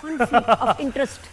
Conflict of interest.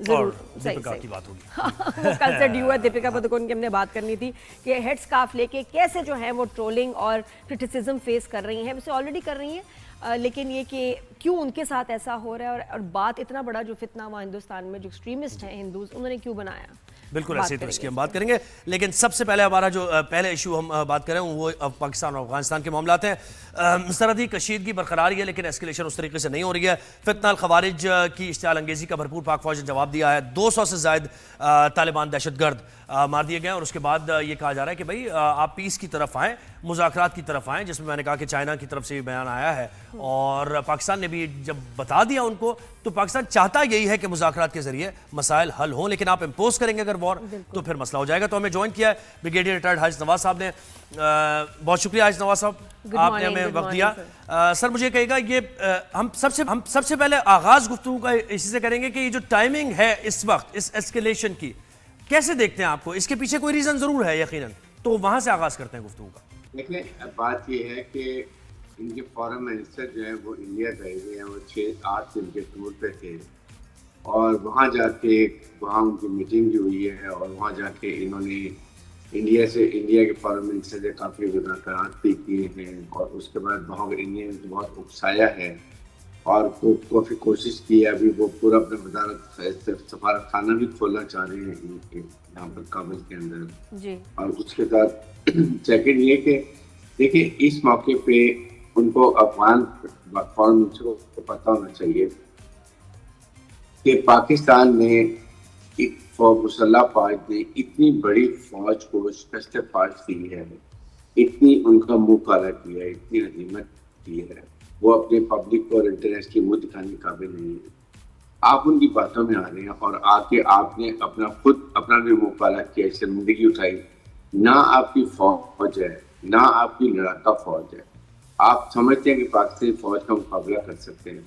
ضرور دیپیکا کی بات ہوگی. وہ کل سے ڈیو ہے دیپیکا پڈوکون کی ہم نے بات کرنی تھی کہ ہیڈ سکارف لے کے کیسے جو ہے وہ ٹرولنگ اور کرٹیسزم فیس کر رہی ہیں, ویسے آلریڈی کر رہی ہیں, لیکن یہ کہ کیوں ان کے ساتھ ایسا ہو رہا ہے, اور بات اتنا بڑا جو فتنہ ہوا ہندوستان میں جو ایکسٹریمسٹ ہیں ہندوز, انہوں نے کیوں بنایا. بالکل ایسے ہی تو اس کی ہم بات کریں گے, لیکن سب سے پہلے ہمارا جو پہلے ایشو ہم بات کریں وہ پاکستان اور افغانستان کے معاملات ہیں. سرحدی کشیدگی برقرار ہے لیکن ایسکیلیشن اس طریقے سے نہیں ہو رہی ہے. فتنہ الخوارج کی اشتعال انگیزی کا بھرپور پاک فوج نے جواب دیا ہے. 200 سے زائد طالبان دہشت گرد مار دیے گئے, اور اس کے بعد یہ کہا جا رہا ہے کہ بھائی آپ پیس کی طرف آئیں, مذاکرات کی طرف آئیں, جس میں نے کہا کہ چائنا کی طرف سے یہ بیان آیا ہے, اور پاکستان نے بھی جب بتا دیا ان کو, تو پاکستان چاہتا یہی ہے کہ مذاکرات کے ذریعے مسائل حل ہوں, لیکن آپ امپوز کریں گے اگر وار تو پھر مسئلہ ہو جائے گا. تو ہمیں جوائن کیا ہے بریگیڈیئر ریٹائرڈ حاجز نواز صاحب نے. بہت شکریہ حاجز نواز صاحب, آپ نے ہمیں وقت دیا. سر مجھے کہے گا یہ ہم سب سے پہلے آغاز گفتگو کا اسی سے کریں گے کہ یہ جو ٹائمنگ ہے اس وقت اس ایسکیلیشن کی, کیسے دیکھتے ہیں آپ کو؟ اس کے پیچھے کوئی ریزن ضرور ہے یقیناً, تو وہاں سے آغاز کرتے ہیں گفتگو کا. دیکھیں, بات یہ ہے کہ ان کے فارن منسٹر جو ہیں وہ انڈیا گئے ہوئے ہیں, وہ 6-8 دن کے ٹور پہ تھے, اور وہاں جا کے وہاں ان کی میٹنگ بھی ہوئی ہے, اور وہاں جا کے انہوں نے انڈیا کے فارن منسٹر سے کافی مذاکرات بھی کیے ہیں, اور اس کے بعد وہاں انڈیا نے بہت اکسایا ہے اور کافی کوشش کی ہے. ابھی وہ پورا اپنا وزارت سفارت خانہ بھی کھولنا چاہ رہے ہیں یہاں پر کابل کے اندر جی. اور اس کے ساتھ سیکنڈ یہ کہ دیکھیں اس موقع پہ ان کو افغان فارن منسٹر کو پتہ ہونا چاہیے کہ پاکستان نے مسلح فوج نے اتنی بڑی فوج کو شکست فاش دی ہے, اتنی ان کا منہ کالا کیا ہے, اتنی ہزیمت کی ہے, وہ اپنے پبلک اور انٹرنیشنل منہ دکھانے کے قابل نہیں ہے. آپ ان کی باتوں میں آ رہے ہیں اور آ کے آپ نے اپنا بھی منہ کالا کیا, شرمندگی اٹھائی. نہ آپ کی فوج ہے, نہ آپ کی لڑاکا فوج ہے. آپ سمجھتے ہیں کہ پاکستانی فوج کا مقابلہ کر سکتے ہیں,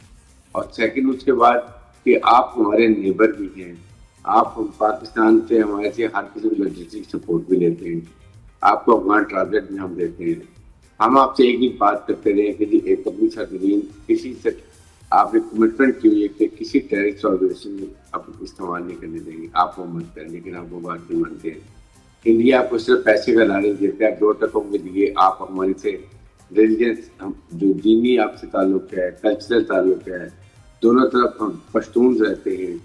اور سیکنڈ اس کے بعد کہ آپ ہمارے نیبر بھی ہیں, آپ پاکستان سے ہمارے سے ہر قسم کی لاجسٹک سپورٹ بھی لیتے ہیں, آپ کو افغان ٹرانسلیٹ بھی ہم دیتے ہیں. ہم آپ سے ایک ہی بات کرتے رہے کہ ایک اپنی سرزمین کسی سے آپ نے کمٹمنٹ کی ہوئی ہے کہ کسی ٹیررسٹ آرگنائزیشن میں آپ استعمال نہیں کرنے دیں گے, آپ وہ مت کریں, لیکن آپ وہ بات نہیں مانتے ہیں. انڈیا آپ کو صرف پیسے کا لالچ دیتا ہے, 2 ٹکوں کے لیے آپ ہمارے سے ریلیجنس جو دینی آپ سے تعلق ہے, کلچرل تعلق ہے, دونوں طرف ہم پشتونز رہتے ہیں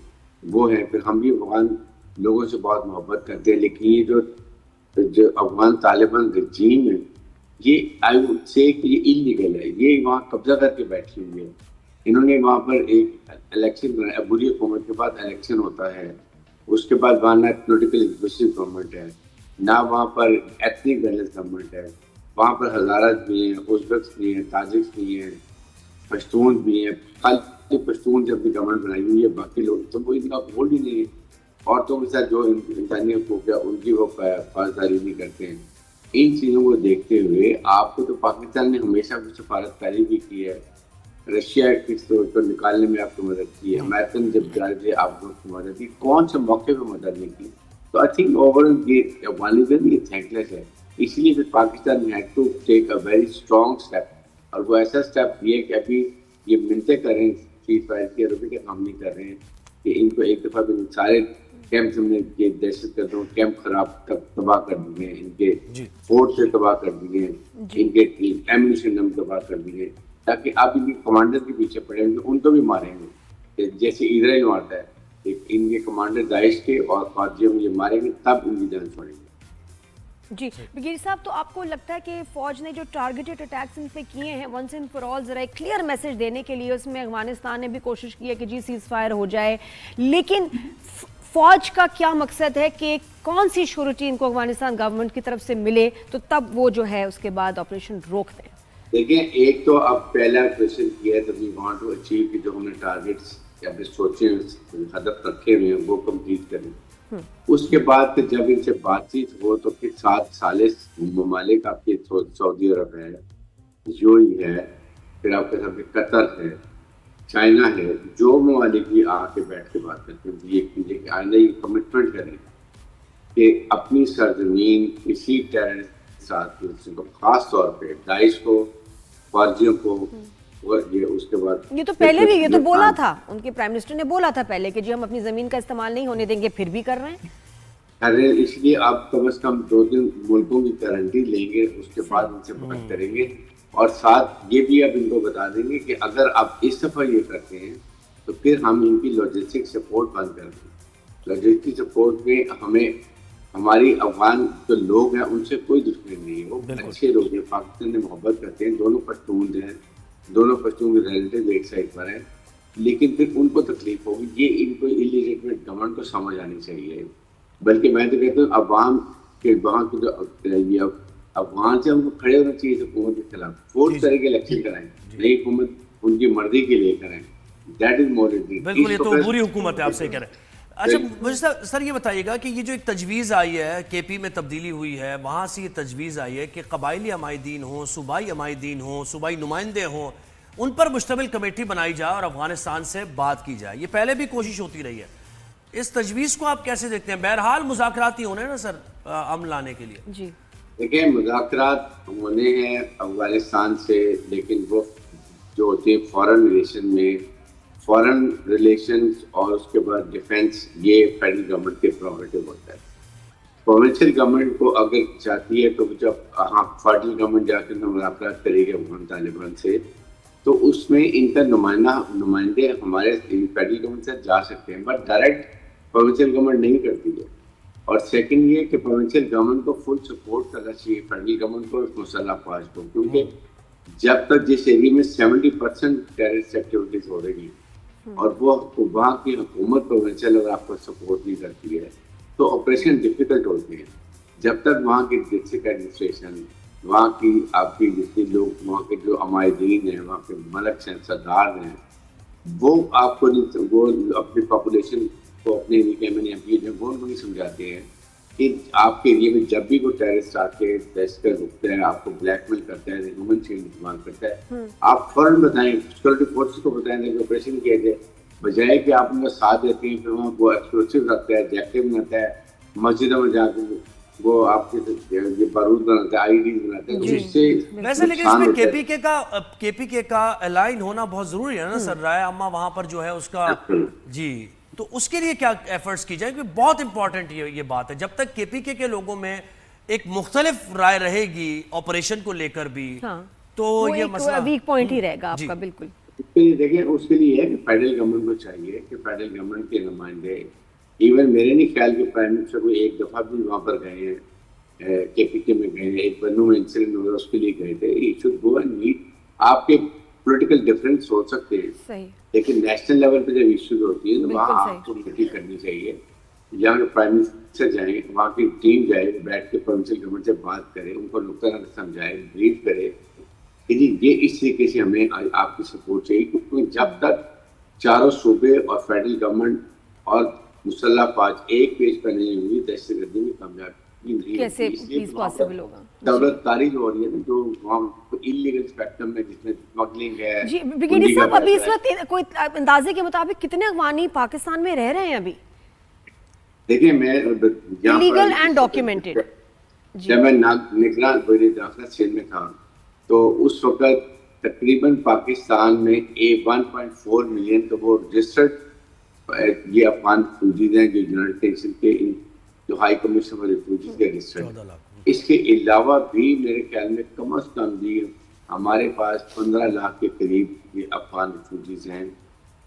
وہ ہیں. پھر ہم بھی افغان لوگوں سے بہت محبت کرتے ہیں, لیکن یہ جو افغان طالبان رجیم ہے یہ آئی وڈ سے کہ یہ انلیگل ہے. یہ وہاں قبضہ کر کے بیٹھی ہوئی ہے. انہوں نے وہاں پر ایک الیکشن بنایا, بری حکومت کے بعد الیکشن ہوتا ہے, اس کے بعد وہاں نہ پولیٹیکل انکلوسیو گورنمنٹ ہے, نہ وہاں پر ایتھنک بیلنس گورنمنٹ ہے. وہاں پر ہزارت بھی ہیں, ازبکس بھی ہیں, تاجکس بھی ہیں, پشتون بھی ہیں. خالی پشتون جب بھی گورنمنٹ بنائی ہوئی ہے, باقی لوگ تو وہ ان کا بول ہی نہیں ہے. عورتوں کے ساتھ جو انسانی حقوق ہے ان کی وہ پاسداری نہیں کرتے ہیں. ان چیزوں کو دیکھتے ہوئے آپ کو تو پاکستان نے ہمیشہ بھی سفارت کاری بھی کی ہے, رشیا کس طور پر نکالنے میں آپ کو مدد کی ہے, امریکن جب جا رہے تھے آپ کو مدد کی, کون سے موقع پہ مدد نہیں کی. تو آئی تھنک اوور آل یہ افغانستان یہ تھینک لیس ہے. اس لیے پھر پاکستان نے had to take a very strong step, اور وہ ایسا اسٹیپ یہ کہ ابھی یہ منتیں کر رہے ہیں سیز فائر کے, روپے کا کام نہیں کر رہے ہیں کہ ان کو ایک دفعہ بھی سارے کیمپ ہم نے یہ دہشت گردوں کیمپ خراب تباہ کر دیے ہیں, ان کے فورٹ سے تباہ کر دیے ہیں, ان کے ایمونیشن ہم تباہ کر دیے, تاکہ آپ ان کے کمانڈر کے پیچھے پڑیں گے, ان کو بھی ماریں گے جیسے اسرائیل مارتا ہے. ان کے کمانڈر داعش کے اور فوجیوں میں یہ ماریں گے تب ان کی جان چھوڑیں گے. جی بگیری صاحب, تو آپ کو لگتا ہے کہ فوج نے جو ٹارگیٹڈ اٹیکس ان پہ کیے ہیں ونس اینڈ فار آل ذرا ایک کلیئر میسج دینے کے لیے, اس میں افغانستان نے بھی کوشش کی ہے کہ جی سیز فائر ہو جائے, لیکن فوج کا کیا مقصد ہے کہ کون سی شورٹی ان کو افغانستان گورنمنٹ کی طرف سے ملے تو تب وہ جو ہے اس کے بعد آپریشن روک دیں؟ دیکھیں, ایک تو اب پہلا آپریشن کیا ہے تو وی وانٹ ٹو اچیو کہ جو ہم نے ٹارگیٹس اپنے سوچے ہدف رکھے ہوئے ہیں وہ کمپلیٹ کریں. اس کے بعد جب ان سے بات چیت ہو تو پھر 7 ثالث ممالک آپ کے سعودی عرب ہے, یو اے ہے, پھر آپ کے سامنے قطر ہے, چائنا ہے, جو ممالک بھی آ کے بیٹھ کے بات کرتے ہیں یہ کہ آئندہ یہ کمٹمنٹ کریں کہ اپنی سرزمین کسی ٹیررسٹ ساتھ کو خاص طور پہ داعش کو, فوجیوں کو یہ اس کے بعد یہ تو پہلے بھی یہ تو بولا تھا ان کے پرائم منسٹر نے بولا تھا پہلے کہ جی ہم اپنی زمین کا استعمال نہیں ہونے دیں گے, پھر بھی کر رہے ہیں. ارے اس لیے آپ کم از کم 2-3 ملکوں کی گارنٹی لیں گے, اس کے بعد ان سے بات کریں گے, اور ساتھ یہ بھی اب ان کو بتا دیں گے کہ اگر آپ اس دفعہ یہ کرتے ہیں تو پھر ہم ان کی لاجسٹک سپورٹ بند کر دیں. لاجسٹک سپورٹ میں ہمیں ہماری افغان جو لوگ ہیں ان سے کوئی دشمنی نہیں ہے, وہ اچھے لوگ ہیں, پاکستان سے محبت کرتے ہیں, دونوں پشتون ہیں, دونوں پشتون کے ریلیٹیو ایک سائڈ پر ہیں, لیکن پھر ان کو تکلیف ہوگی. یہ ان کو الیجیٹمیٹ گورنمنٹ کو سمجھ آنی چاہیے. بلکہ میں تو کہتا ہوں عوام کے وہاں کے جو افغان سے ہم کو کھڑے ہونا چاہیے حکومت کے خلاف, فورس کرے کے الیکشن کرائیں, نئی حکومت ان کی مرضی کے لیے کریں. دیٹ از مور. بالکل, یہ تو بری حکومت ہے, آپ سے کہہ رہے ہیں. اچھا مجھے سر یہ بتائیے گا کہ یہ جو ایک تجویز آئی ہے, کے پی میں تبدیلی ہوئی ہے, وہاں سے یہ تجویز آئی ہے کہ قبائلی عمائدین ہوں, صوبائی عمائدین ہوں, صوبائی نمائندے ہوں, ان پر مشتمل کمیٹی بنائی جائے اور افغانستان سے بات کی جائے. یہ پہلے بھی کوشش ہوتی رہی ہے, اس تجویز کو آپ کیسے دیکھتے ہیں؟ بہرحال مذاکرات ہی ہونے نا سر امن لانے کے لیے. جی دیکھیں مذاکرات ہونے ہیں افغانستان سے, لیکن وہ جو ہوتے ہیں فارن ریلیشنز اور اس کے بعد ڈیفینس, یہ فیڈرل گورنمنٹ کے پروگریٹو ہوتا ہے. پروونشل گورنمنٹ کو اگر چاہتی ہے تو جب فیڈرل گورنمنٹ جا کے مذاکرات کرے گی افغان طالبان سے, تو اس میں ان کا نمائندے ہمارے فیڈرل گورنمنٹ سے جا سکتے ہیں, بٹ ڈائریکٹ پروونشل گورنمنٹ نہیں کرتی ہے. اور سیکنڈ یہ کہ پروونشل گورنمنٹ کو فل سپورٹ کرنا چاہیے فیڈرل گورنمنٹ کو, مسلح افواج کو, کیونکہ جب تک جس ایریے میں 70% ٹیررسٹ ایکٹیویٹیز ہو رہی ہیں اور وہ وہاں کی حکومت پروونشل اگر آپ کو سپورٹ نہیں کرتی ہے تو آپریشن ڈیفیکلٹ ہوتے ہیں. جب تک وہاں کی ڈسٹرکٹ ایڈمنسٹریشن, وہاں کی آپ کی جتنے لوگ وہاں کے جو عمائدین ہیں, وہاں کے ملک ہیں, سردار ہیں, وہ آپ کو وہ اپنی پاپولیشن کو اپنے ایریا میں وہ نہیں سمجھاتے ہیں کہ آپ کے ایریا میں جب بھی کوئی ٹیررسٹ آ کے دہشت گرد رکتا ہے, آپ کو بلیک میل کرتا ہے, ہیومن چینج استعمال کرتا ہے, آپ فوراً بتائیں, سیکورٹی فورسز کو بتائیں کہ آپریشن کیا جائے, بجائے کہ آپ ان کا ساتھ دیتے ہیں. پھر وہاں وہ ایکسپلوسیو رکھتا ہے, جیکٹو بناتا ہے, مسجدوں میں جا کے وہ آپ کے بارود بناتے ہیں, آئی ڈیز بناتے ہیں, جس سے ویسے لیکن اس میں کے پی کے کا الائن ہونا بہت ضروری ہے نا سر, رائے عامہ وہاں پر جو ہے اس کا. جی تو اس کے لیے کیا ایفرٹس کی جائیں؟ کیونکہ بہت امپورٹنٹ یہ بات ہے, جب تک کے پی کے لوگوں میں ایک مختلف رائے رہے گی آپریشن کو لے کر بھی, تو یہ مسئلہ ویک پوائنٹ ہی رہے گا آپ کا. بالکل اس کے لیے دیکھیں, اس کے لیے ہے کہ فیڈرل گورنمنٹ کو چاہیے کہ فیڈرل گورنمنٹ کے نمائندے, ایون میرے نہیں خیال کہ پرائم منسٹر کو ایک دفعہ بھی وہاں پر گئے ہیں, کے پی کے میں گئے ہیں, ایک بنو میں انسیڈنٹ ہوا اس کے لیے گئے تھے. He should go and meet. آپ کے پولیٹیکل ڈفرینس ہو سکتے ہیں, لیکن نیشنل لیول پہ جب ایشوز ہوتی ہیں تو وہاں آپ کو میٹنگ کرنی چاہیے. جہاں پرائم منسٹر جائیں, وہاں کی ٹیم جائے, بیٹھ کے پروونشل گورنمنٹ سے بات کرے, ان کو نقطہ نظر سمجھائے, بریف کرے کہ جی یہ اس طریقے سے ہمیں آپ کی سپورٹ چاہیے. کیونکہ جب تک چاروں صوبے اور فیڈرل گورنمنٹ اور مسلح افواج ایک پیج پر نہیں ہوئی, دہشت گردی میں کامیابی نہیں ہوگی. اس لیے دولت کاری جو ہو رہی ہے نا, جو وہاں انلیگل اسپیکٹرم میں جس میں اسمگلنگ ہے. جی بریگیڈیئر صاحب, ابھی اس وقت کوئی اندازے کے مطابق کتنے افغانی پاکستان میں رہ رہے ہیں ابھی؟ دیکھیں میں لیگل اینڈ ڈاکیومنٹڈ, جب میں نگران وزیر داخلہ سندھ میں تھا تو اس وقت تقریباً پاکستان میں 1.4 ملین تو وہ رجسٹرڈ یہ افغان ریفیوجیز ہیں جو یونائٹڈ نیشن کے جو ہائی کمیشن فار ریفیوجیز کے رجسٹرڈ. اس کے علاوہ بھی میرے خیال میں کم از کم بھی ہمارے پاس 15 لاکھ کے قریب یہ افغان ریفیوجیز ہیں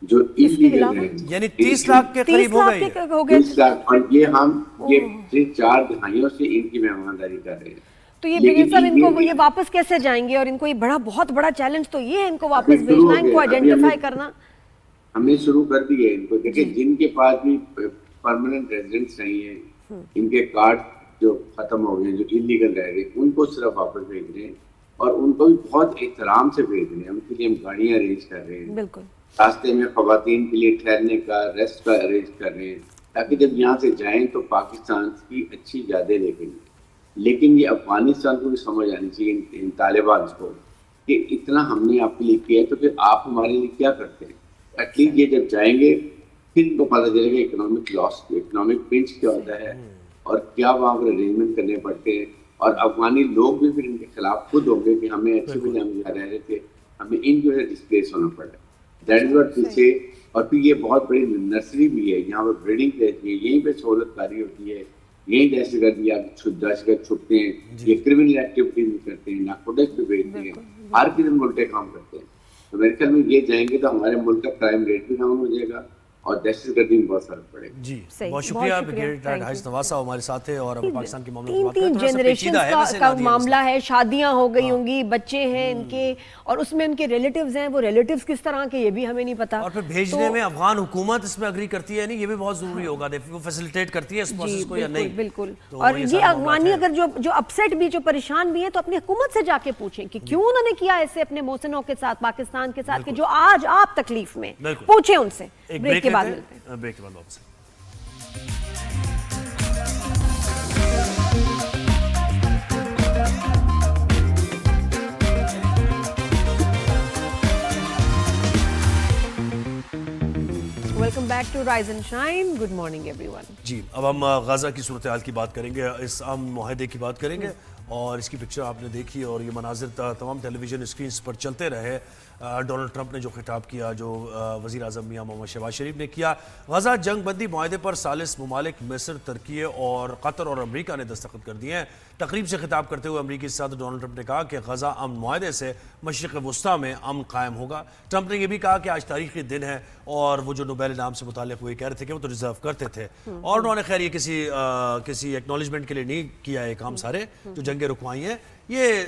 جو انلیگل ہیں, یعنی 30 لاکھ کے قریب ہو گئے. 30 لاکھ, اور یہ ہم یہ 4 دہائیوں سے ان کی مہمانداری کر رہے ہیں. تو یہ بریگیڈیئر صاحب ان کو یہ واپس کیسے جائیں گے؟ اور ان کو یہ بہت بڑا چیلنج تو یہ ہے ان کو واپس بھیجنا, ان کو آئیڈینٹیفائی کرنا. ہم نے شروع کر دی ہے ان کو. دیکھیں جن کے پاس بھی پرماننٹ ریزیڈنٹس نہیں ہیں, ان کے کارڈ جو ختم ہو گئے, جو انلیگل رہ گئے, ان کو صرف واپس بھیج رہے ہیں, اور ان کو بھی بہت احترام سے بھیج رہے ہیں. ان کے لیے ہم گاڑیاں ارینج کر رہے ہیں, بالکل راستے میں خواتین کے لیے ٹھہرنے کا, ریسٹ کا ارینج کر رہے ہیں, تاکہ جب یہاں سے جائیں تو پاکستان کی اچھی یادیں لے کے. لیکن یہ افغانستان کو بھی سمجھ آنی چاہیے ان طالبان کو کہ اتنا ہم نے آپ کے لیے کیا ہے تو پھر آپ ہمارے لیے کیا کرتے ہیں. ایٹ لیسٹ یہ جب جائیں گے پھر ان کو پتہ چلے گا اکنامک لاس, اکنامک پنچ کیا ہوتا ہے, اور کیا وہاں پر ارینجمنٹ کرنے پڑتے ہیں. اور افغانی لوگ بھی پھر ان کے خلاف خود ہوں گے کہ ہمیں اچھی بجائے ہم رہ رہے تھے, ہمیں ان جو ہے ڈسپلیس ہونا پڑا ہے. دیٹ از واٹ پیچھے. اور پھر یہ بہت بڑی نرسری بھی ہے, یہاں پہ بریڈنگ رہتی ہے, یہیں پہ سہولت کاری ہوتی ہے, یہیں دہشت گرد چھپتے ہیں, یہ کرمنل ایکٹیویٹیز بھی کرتے ہیں, نارکوٹکس بھی بیچتے ہیں, ہر قسم کے الٹے کام کرتے ہیں. تو میرے خیال میں یہ جائیں گے تو ہمارے ملک کا کرائم ریٹ بھی ڈاؤن ہو جائے گا اور دہشت گردی میں بہت فرق پڑے گا. جی بہت شکریہ بریگیڈیئر حارث نواز صاحب ہمارے ساتھ ہیں. اور پاکستان کے معاملے میں تین جنریشنز کا معاملہ ہے, شادیاں ہو گئی ہوں گی, بچے ہیں ان کے, اور اس میں ان کے ریلیٹیوز ہیں, وہ ریلیٹیوز کس طرح کے یہ بھی ہمیں نہیں پتا. اور پھر بھیجنے میں افغان حکومت اس میں اگری کرتی ہے نہیں, یہ بھی بہت ضروری ہوگا, وہ فیسیلیٹیٹ کرتی ہے اس پروسیس کو یا نہیں. بالکل. اور یہ افغانی اگر جو اپسیٹ بھی, جو پریشان بھی ہیں, تو اپنی حکومت سے جا کے پوچھیں کہ کیوں انہوں نے کیا ایسے اپنے محسنوں کے ساتھ, پاکستان کے ساتھ, کہ جو آج آپ تکلیف میں, پوچھیں ان سے. بریک کے بعد ملتے ہیں. بریک کے بعد واپس. Welcome back to rise and shine. Good morning everyone. جی اب ہم غزہ کی صورتحال کی بات کریں گے, اس امن معاہدے کی بات کریں گے, اور اس کی پکچر آپ نے دیکھی اور یہ مناظر تمام ٹیلی ویژن اسکرینز پر چلتے رہے. ڈونلڈ ٹرمپ نے جو خطاب کیا, جو وزیر اعظم میاں محمد شہباز شریف نے کیا, غزہ جنگ بندی معاہدے پر ثالث ممالک مصر, ترکیہ اور قطر اور امریکہ نے دستخط کر دیے ہیں. تقریب سے خطاب کرتے ہوئے امریکی صدر ڈونلڈ ٹرمپ نے کہا کہ غزہ امن معاہدے سے مشرق وسطیٰ میں امن قائم ہوگا. ٹرمپ نے یہ بھی کہا کہ آج تاریخی دن ہے, اور وہ جو نوبیل انعام سے متعلق ہوئے کہہ رہے تھے کہ وہ تو ڈیزرو کرتے تھے, اور انہوں نے خیر یہ کسی ایکنالجمنٹ کے لیے نہیں کیا ہے کام. سارے جو جنگیں رکوائی ہیں یہ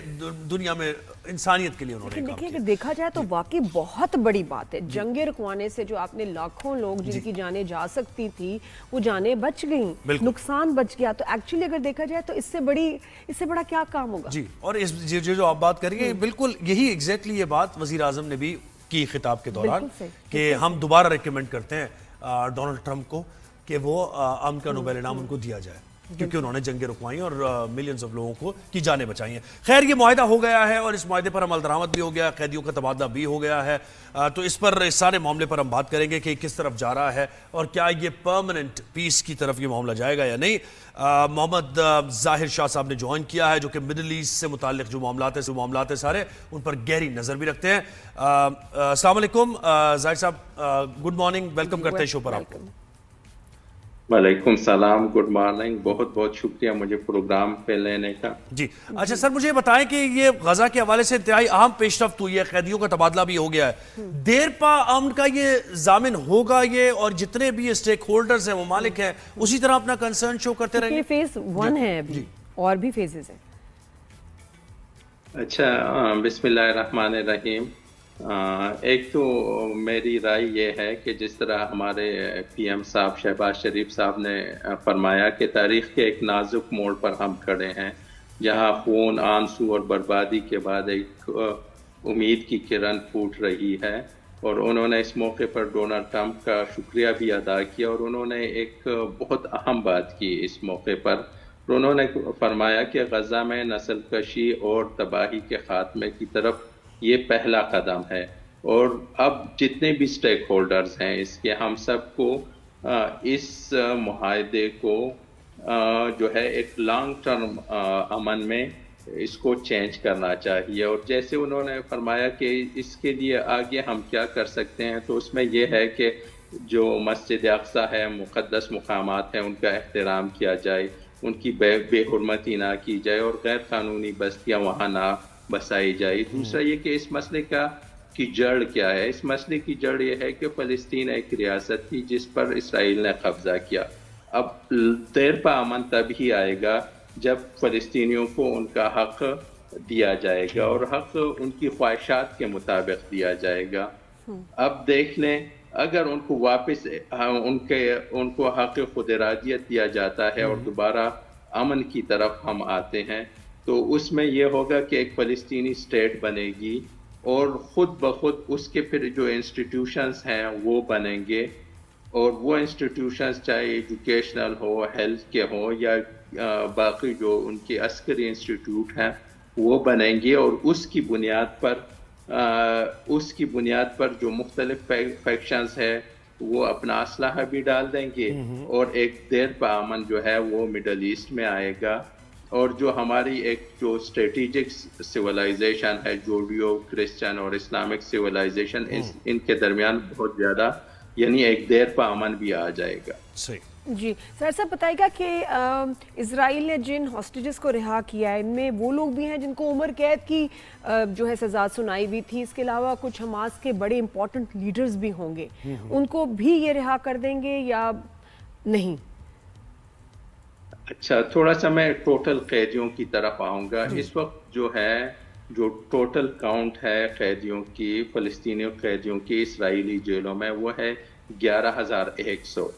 دنیا میں انسانیت کے لیے انہوں نے کام کیا. دیکھیں کہ دیکھا جائے تو واقعی بہت بڑی بات ہے. جنگیں رکوانے سے جو آپ نے لاکھوں لوگ جن کی جانیں جا سکتی تھی وہ جانیں بچ گئیں, نقصان بچ گیا. تو ایکچولی اگر دیکھا جائے تو اس سے بڑا کیا کام ہوگا. جی, اور جو آپ بات کر رہی ہیں بالکل یہی ایگزیکٹلی یہ بات وزیر اعظم نے بھی کی خطاب کے دوران, کہ ہم دوبارہ ریکمینڈ کرتے ہیں ڈونلڈ ٹرمپ کو کہ وہ امن کا نوبیل انعام ان کو دیا جائے, کیونکہ انہوں نے جنگیں رکوائی اور ملینز آف لوگوں کی جانیں بچائی ہیں. خیر یہ معاہدہ ہو گیا ہے, اور اس معاہدے پر عمل درآمد بھی ہو گیا, قیدیوں کا تبادلہ بھی ہو گیا ہے. تو اس سارے معاملے پر ہم بات کریں گے کہ کس طرف جا رہا ہے, اور کیا یہ پرماننٹ پیس کی طرف یہ معاملہ جائے گا یا نہیں. محمد ظاہر شاہ صاحب نے جوائن کیا ہے, جو کہ مڈل ایسٹ سے متعلق جو معاملات ہیں سارے ان پر گہری نظر بھی رکھتے ہیں. السلام علیکم ظاہر صاحب, گڈ مارننگ, ویلکم کرتے ہیں شو پر آپ کو. وعلیکم السلام, گڈ مارننگ. بہت بہت شکریہ مجھے پروگرام پہ لینے کا. جی اچھا سر, مجھے بتائیں کہ یہ غزہ کے حوالے سے انتہائی اہم پیش رفت ہوئی ہے, قیدیوں کا تبادلہ بھی ہو گیا ہے. دیر پا امن کا یہ ضامن ہوگا یہ, اور جتنے بھی اسٹیک ہولڈرز ہیں, ممالک ہیں, اسی طرح اپنا کنسرن شو کرتے رہیں گے. یہ فیز 1 ہے ابھی, اور بھی فیزز ہیں. اچھا, بسم اللہ الرحمن الرحیم. ایک تو میری رائے یہ ہے کہ جس طرح ہمارے پی ایم صاحب شہباز شریف صاحب نے فرمایا کہ تاریخ کے ایک نازک موڑ پر ہم کھڑے ہیں, جہاں خون, آنسو اور بربادی کے بعد ایک امید کی کرن پھوٹ رہی ہے. اور انہوں نے اس موقع پر ڈونلڈ ٹرمپ کا شکریہ بھی ادا کیا, اور انہوں نے ایک بہت اہم بات کی اس موقع پر. انہوں نے فرمایا کہ غزہ میں نسل کشی اور تباہی کے خاتمے کی طرف یہ پہلا قدم ہے, اور اب جتنے بھی سٹیک ہولڈرز ہیں اس کے, ہم سب کو اس معاہدے کو جو ہے ایک لانگ ٹرم امن میں اس کو چینج کرنا چاہیے. اور جیسے انہوں نے فرمایا کہ اس کے لیے آگے ہم کیا کر سکتے ہیں, تو اس میں یہ ہے کہ جو مسجد اقصی ہے, مقدس مقامات ہیں, ان کا احترام کیا جائے, ان کی بے حرمتی نہ کی جائے, اور غیر قانونی بستیاں وہاں نہ بسائی جائے. دوسرا یہ کہ اس مسئلے کی جڑ کیا ہے. اس مسئلے کی جڑ یہ ہے کہ فلسطین ایک ریاست تھی جس پر اسرائیل نے قبضہ کیا. اب دیر پا امن تب ہی آئے گا جب فلسطینیوں کو ان کا حق دیا جائے گا, اور حق ان کی خواہشات کے مطابق دیا جائے گا. اب دیکھ لیں, اگر ان کو واپس ان کو حق خود ارادیت دیا جاتا ہے اور دوبارہ امن کی طرف ہم آتے ہیں, تو اس میں یہ ہوگا کہ ایک فلسطینی اسٹیٹ بنے گی, اور خود بخود اس کے پھر جو انسٹیٹیوشنز ہیں وہ بنیں گے, اور وہ انسٹیٹیوشنز چاہے ایجوکیشنل ہو, ہیلتھ کے ہوں, یا باقی جو ان کے عسکری انسٹیٹیوٹ ہیں وہ بنیں گے. اور اس کی بنیاد پر جو مختلف فیکشنز ہے وہ اپنا اسلحہ بھی ڈال دیں گے, اور ایک دیر پا امن جو ہے وہ مڈل ایسٹ میں آئے گا. اور جو ہماری ایک جو اسٹریٹجک سویلائزیشن ہے جوڈیو کرسچن اور اسلامک سویلائزیشن ان کے درمیان بہت زیادہ یعنی ایک دیر پا امن بھی آ جائے گا. جی سر صاحب بتائے گا کہ اسرائیل نے جن ہاسٹیجز کو رہا کیا ہے ان میں وہ لوگ بھی ہیں جن کو عمر قید کی جو ہے سزا سنائی ہوئی تھی, اس کے علاوہ کچھ حماس کے بڑے امپورٹنٹ لیڈرز بھی ہوں گے, ان کو بھی یہ رہا کر دیں گے یا نہیں؟ اچھا تھوڑا سا میں ٹوٹل قیدیوں کی طرف آؤں گا. اس وقت جو ہے جو ٹوٹل کاؤنٹ ہے قیدیوں کی, فلسطینی قیدیوں کی اسرائیلی جیلوں میں وہ ہے 11,100.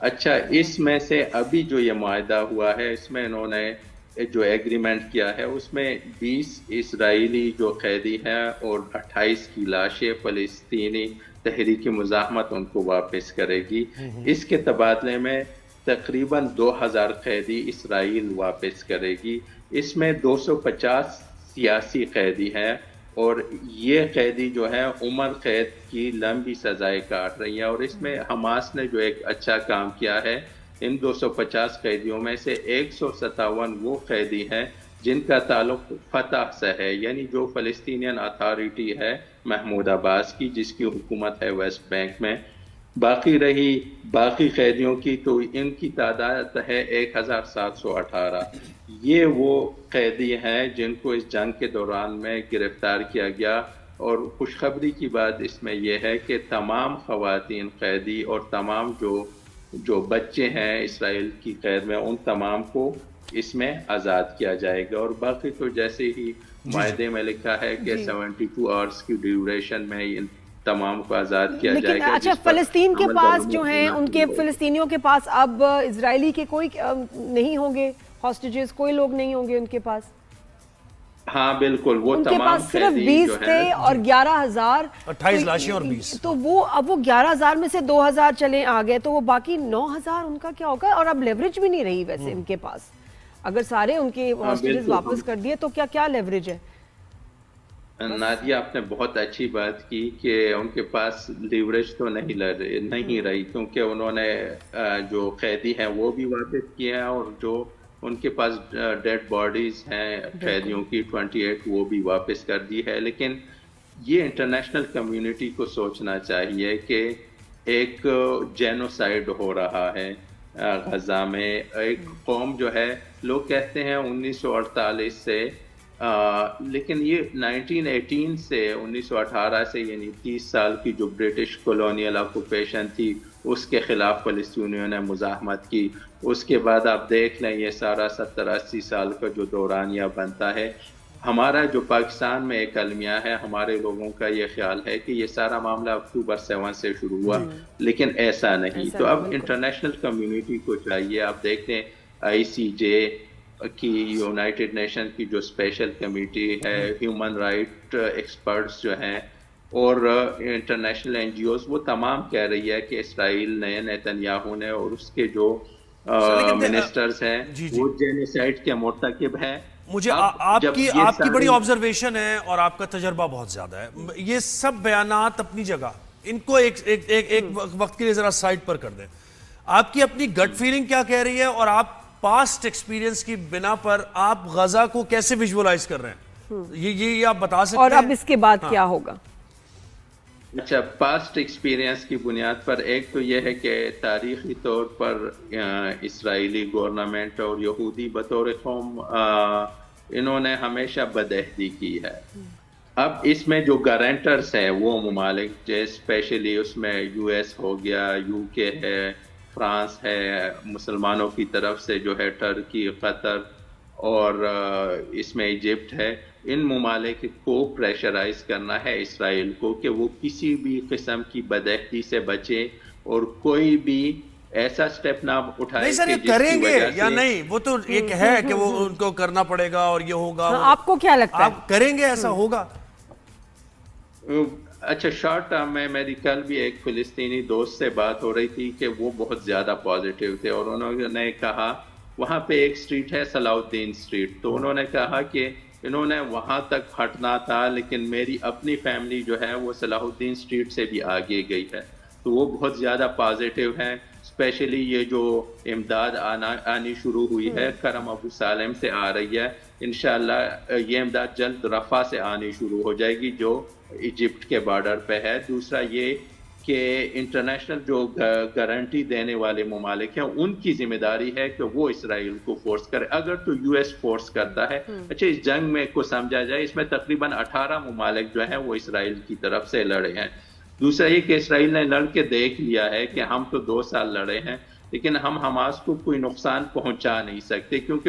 اچھا اس میں سے ابھی جو یہ معاہدہ ہوا ہے اس میں انہوں نے جو ایگریمنٹ کیا ہے اس میں 20 اسرائیلی جو قیدی ہیں اور 28 کی لاشیں فلسطینی تحریک مزاحمت ان کو واپس کرے گی. اس کے تبادلے میں تقریباً 2,000 قیدی اسرائیل واپس کرے گی. اس میں 250 سیاسی قیدی ہیں اور یہ قیدی جو ہے عمر قید کی لمبی سزائیں کاٹ رہی ہیں. اور اس میں حماس نے جو ایک اچھا کام کیا ہے, ان 250 قیدیوں میں سے 157 وہ قیدی ہیں جن کا تعلق فتح سے ہے, یعنی جو فلسطینین اتھارٹی ہے محمود عباس کی, جس کی حکومت ہے ویسٹ بینک میں. باقی رہی باقی قیدیوں کی تو ان کی تعداد ہے 1,718. یہ وہ قیدی ہیں جن کو اس جنگ کے دوران میں گرفتار کیا گیا. اور خوشخبری کی بات اس میں یہ ہے کہ تمام خواتین قیدی اور تمام جو بچے ہیں اسرائیل کی قید میں ان تمام کو اس میں آزاد کیا جائے گا. اور باقی تو جیسے ہی معاہدے میں لکھا ہے کہ 72 آورس کی ڈیوریشن میں تمام کو آزاد کیا جائے گا. اچھا فلسطین کے پاس جو ہیں ان کے فلسطینیوں کے پاس اب اسرائیلی کے کوئی نہیں ہوں گے ہاسٹیجز, کوئی لوگ نہیں ہوں گے ان کے پاس؟ ہاں بالکل, وہ ان کے پاس صرف 20 تھے اور 11,000 28 لاشیں اور 20. تو وہ اب وہ 11,000 میں سے 2,000 چلے آ گئے تو وہ باقی 9,000 ان کا کیا ہوگا؟ اور اب لیوریج بھی نہیں رہی ویسے ان کے پاس, اگر سارے ان کے ہاسٹیجز واپس کر دیے تو کیا لیوریج ہے؟ نادیہ آپ نے بہت اچھی بات کی کہ ان کے پاس لیوریج تو نہیں رہی, کیونکہ انہوں نے جو قیدی ہیں وہ بھی واپس کیے ہیں اور جو ان کے پاس ڈیڈ باڈیز ہیں قیدیوں کی 28 وہ بھی واپس کر دی ہے. لیکن یہ انٹرنیشنل کمیونٹی کو سوچنا چاہیے کہ ایک جینوسائیڈ ہو رہا ہے غزہ میں. ایک قوم جو ہے, لوگ کہتے ہیں 1948 سے, لیکن یہ 1918 سے 1918 سے یعنی 30 سال کی جو برٹش کولونیل آکوپیشن تھی اس کے خلاف فلسطینیوں نے مزاحمت کی. اس کے بعد آپ دیکھ لیں یہ سارا 70-80 سال کا جو دورانیہ بنتا ہے. ہمارا جو پاکستان میں ایک المیہ ہے, ہمارے لوگوں کا یہ خیال ہے کہ یہ سارا معاملہ اکتوبر 7 سے شروع ہوا, لیکن ایسا نہیں. تو اب انٹرنیشنل کمیونٹی کو چاہیے, آپ دیکھتے ہیں ICJ کی, یونائٹڈ نیشن کی جو اسپیشل کمیٹی ہے, ہیومن رائٹ ایکسپرٹس جو ہیں اور انٹرنیشنل NGOs, وہ تمام کہہ رہی ہے کہ اسرائیل نے, نیتنیاہو نے اور اس کے جو منسٹرز ہیں وہ جینوسائیڈ کے مرتکب ہیں. مجھے آپ کی بڑی آبزرویشن ہے اور آپ کا تجربہ بہت زیادہ ہے. یہ سب بیانات اپنی جگہ, ان کو ایک وقت کے لیے ذرا سائڈ پر کر دیں. آپ کی اپنی گٹ فیلنگ کیا کہہ رہی ہے اور آپ پاسٹ ایکسپیرینس کی بنا پر آپ غزہ کو کیسے ویژولائز کر رہے ہیں, یہ آپ بتا سکتے ہیں؟ اور اب اس کے بعد کیا ہوگا؟ اچھا, پاسٹ ایکسپیرینس کی بنیاد پر ایک تو یہ ہے کہ تاریخی طور پر اسرائیلی گورنمنٹ اور یہودی بطور قوم انہوں نے ہمیشہ بدعہدی کی ہے. اب اس میں جو گارنٹرز ہیں وہ ممالک, جیسے اسپیشلی اس میں US ہو گیا, UK ہے, فرانس ہے, مسلمانوں کی طرف سے جو ہے ٹرکی, قطر اور اس میں ایجپٹ ہے, ان ممالک کو پریشرائز کرنا ہے اسرائیل کو کہ وہ کسی بھی قسم کی بدعہدی سے بچے اور کوئی بھی ایسا سٹیپ نہ اٹھائے. نہیں سر, یہ کریں گے یا نہیں وہ تو ایک ہے کہ وہ ان کو کرنا پڑے گا اور یہ ہوگا. آپ کو کیا لگتا ہے آپ کریں گے, ایسا ہوگا؟ اچھا, شارٹ ٹرم میں میری کل بھی ایک فلسطینی دوست سے بات ہو رہی تھی کہ وہ بہت زیادہ پازیٹیو تھے اور انہوں نے کہا, وہاں پہ ایک اسٹریٹ ہے صلاح الدین اسٹریٹ, تو انہوں نے کہا کہ انہوں نے وہاں تک ہٹنا تھا لیکن میری اپنی فیملی جو ہے وہ صلاح الدین اسٹریٹ سے بھی آگے گئی ہے. تو وہ بہت زیادہ پازیٹیو ہیں. اسپیشلی یہ جو امداد آنی شروع ہوئی ہے کرم ابو سالم سے آ رہی ہے، انشاءاللہ یہ امداد جلد رفح سے آنی شروع ہو جائے گی جو ایجپٹ کے بارڈر پہ ہے۔ دوسرا یہ کہ انٹرنیشنل جو گارنٹی دینے والے ممالک ہیں ان کی ذمہ داری ہے کہ وہ اسرائیل کو فورس کرے، اگر تو یو ایس فورس کرتا ہے۔ اچھا، اس جنگ میں کو سمجھا جائے، اس میں تقریباً 18 ممالک جو ہیں وہ اسرائیل کی طرف سے لڑے ہیں۔ دوسرا یہ کہ اسرائیل نے لڑ کے دیکھ لیا ہے کہ ہم تو 2 سال لڑے ہیں لیکن ہم حماس کو کوئی نقصان پہنچا نہیں سکتے، کیونکہ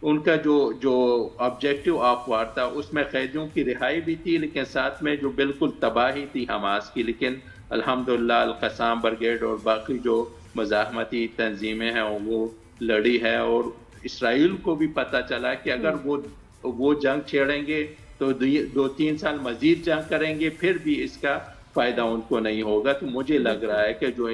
ان کا جو آبجیکٹو آف وار تھا اس میں قیدیوں کی رہائی بھی تھی، لیکن ساتھ میں جو بالکل تباہی تھی حماس کی۔ لیکن الحمدللہ القسام بریگیڈ اور باقی جو مزاحمتی تنظیمیں ہیں وہ لڑی ہے، اور اسرائیل کو بھی پتہ چلا کہ اگر وہ جنگ چھیڑیں گے تو 2-3 سال مزید جنگ کریں گے، پھر بھی اس کا فائدہ ان کو نہیں ہوگا۔ تو مجھے لگ رہا ہے کہ جو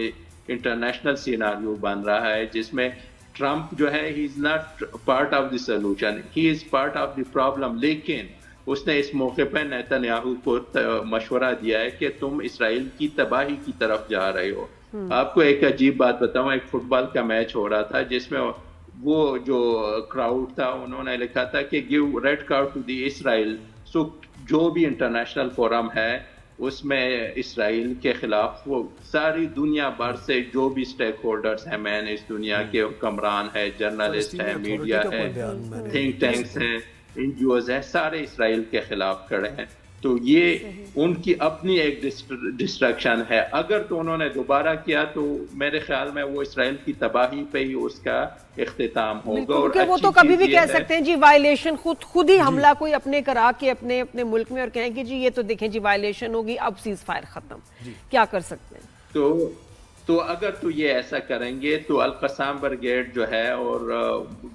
انٹرنیشنل سیناریو بن رہا ہے جس میں ٹرمپ جو ہے he is not part of the solution, he is part of the problem, لیکن اس نے اس موقع پہ نیتن یاہو کو مشورہ دیا ہے کہ تم اسرائیل کی تباہی کی طرف جا رہے ہو۔ آپ کو ایک عجیب بات بتاؤں، ایک فٹ بال کا میچ ہو رہا تھا جس میں وہ جو کراؤڈ تھا انہوں نے لکھا تھا کہ give red card to the Israel. So جو بھی انٹرنیشنل فورم ہے اس میں اسرائیل کے خلاف وہ ساری دنیا بھر سے جو بھی سٹیک ہولڈرز ہیں، مین اس دنیا کے حکمران ہے، جرنلسٹ ہے، میڈیا ہے، تھنک ٹینکس ہیں، این جی اوز ہیں، سارے اسرائیل کے خلاف کھڑے ہیں۔ تو یہ ان کی اپنی ایک ڈسٹریکشن ہے۔ اگر تو انہوں نے دوبارہ کیا تو میرے خیال میں وہ اسرائیل کی تباہی پہ ہی اس کا اختتام ہوگا۔ اور وہ تو کبھی بھی کہہ سکتے ہیں جی وائلیشن، خود ہی حملہ کوئی اپنے کرا کے اپنے ملک میں اور کہیں کہ جی یہ تو دیکھیں جی وائلیشن ہوگی، اب سیز فائر ختم، کیا کر سکتے ہیں؟ تو اگر تو یہ ایسا کریں گے تو القسام بریگیڈ جو ہے اور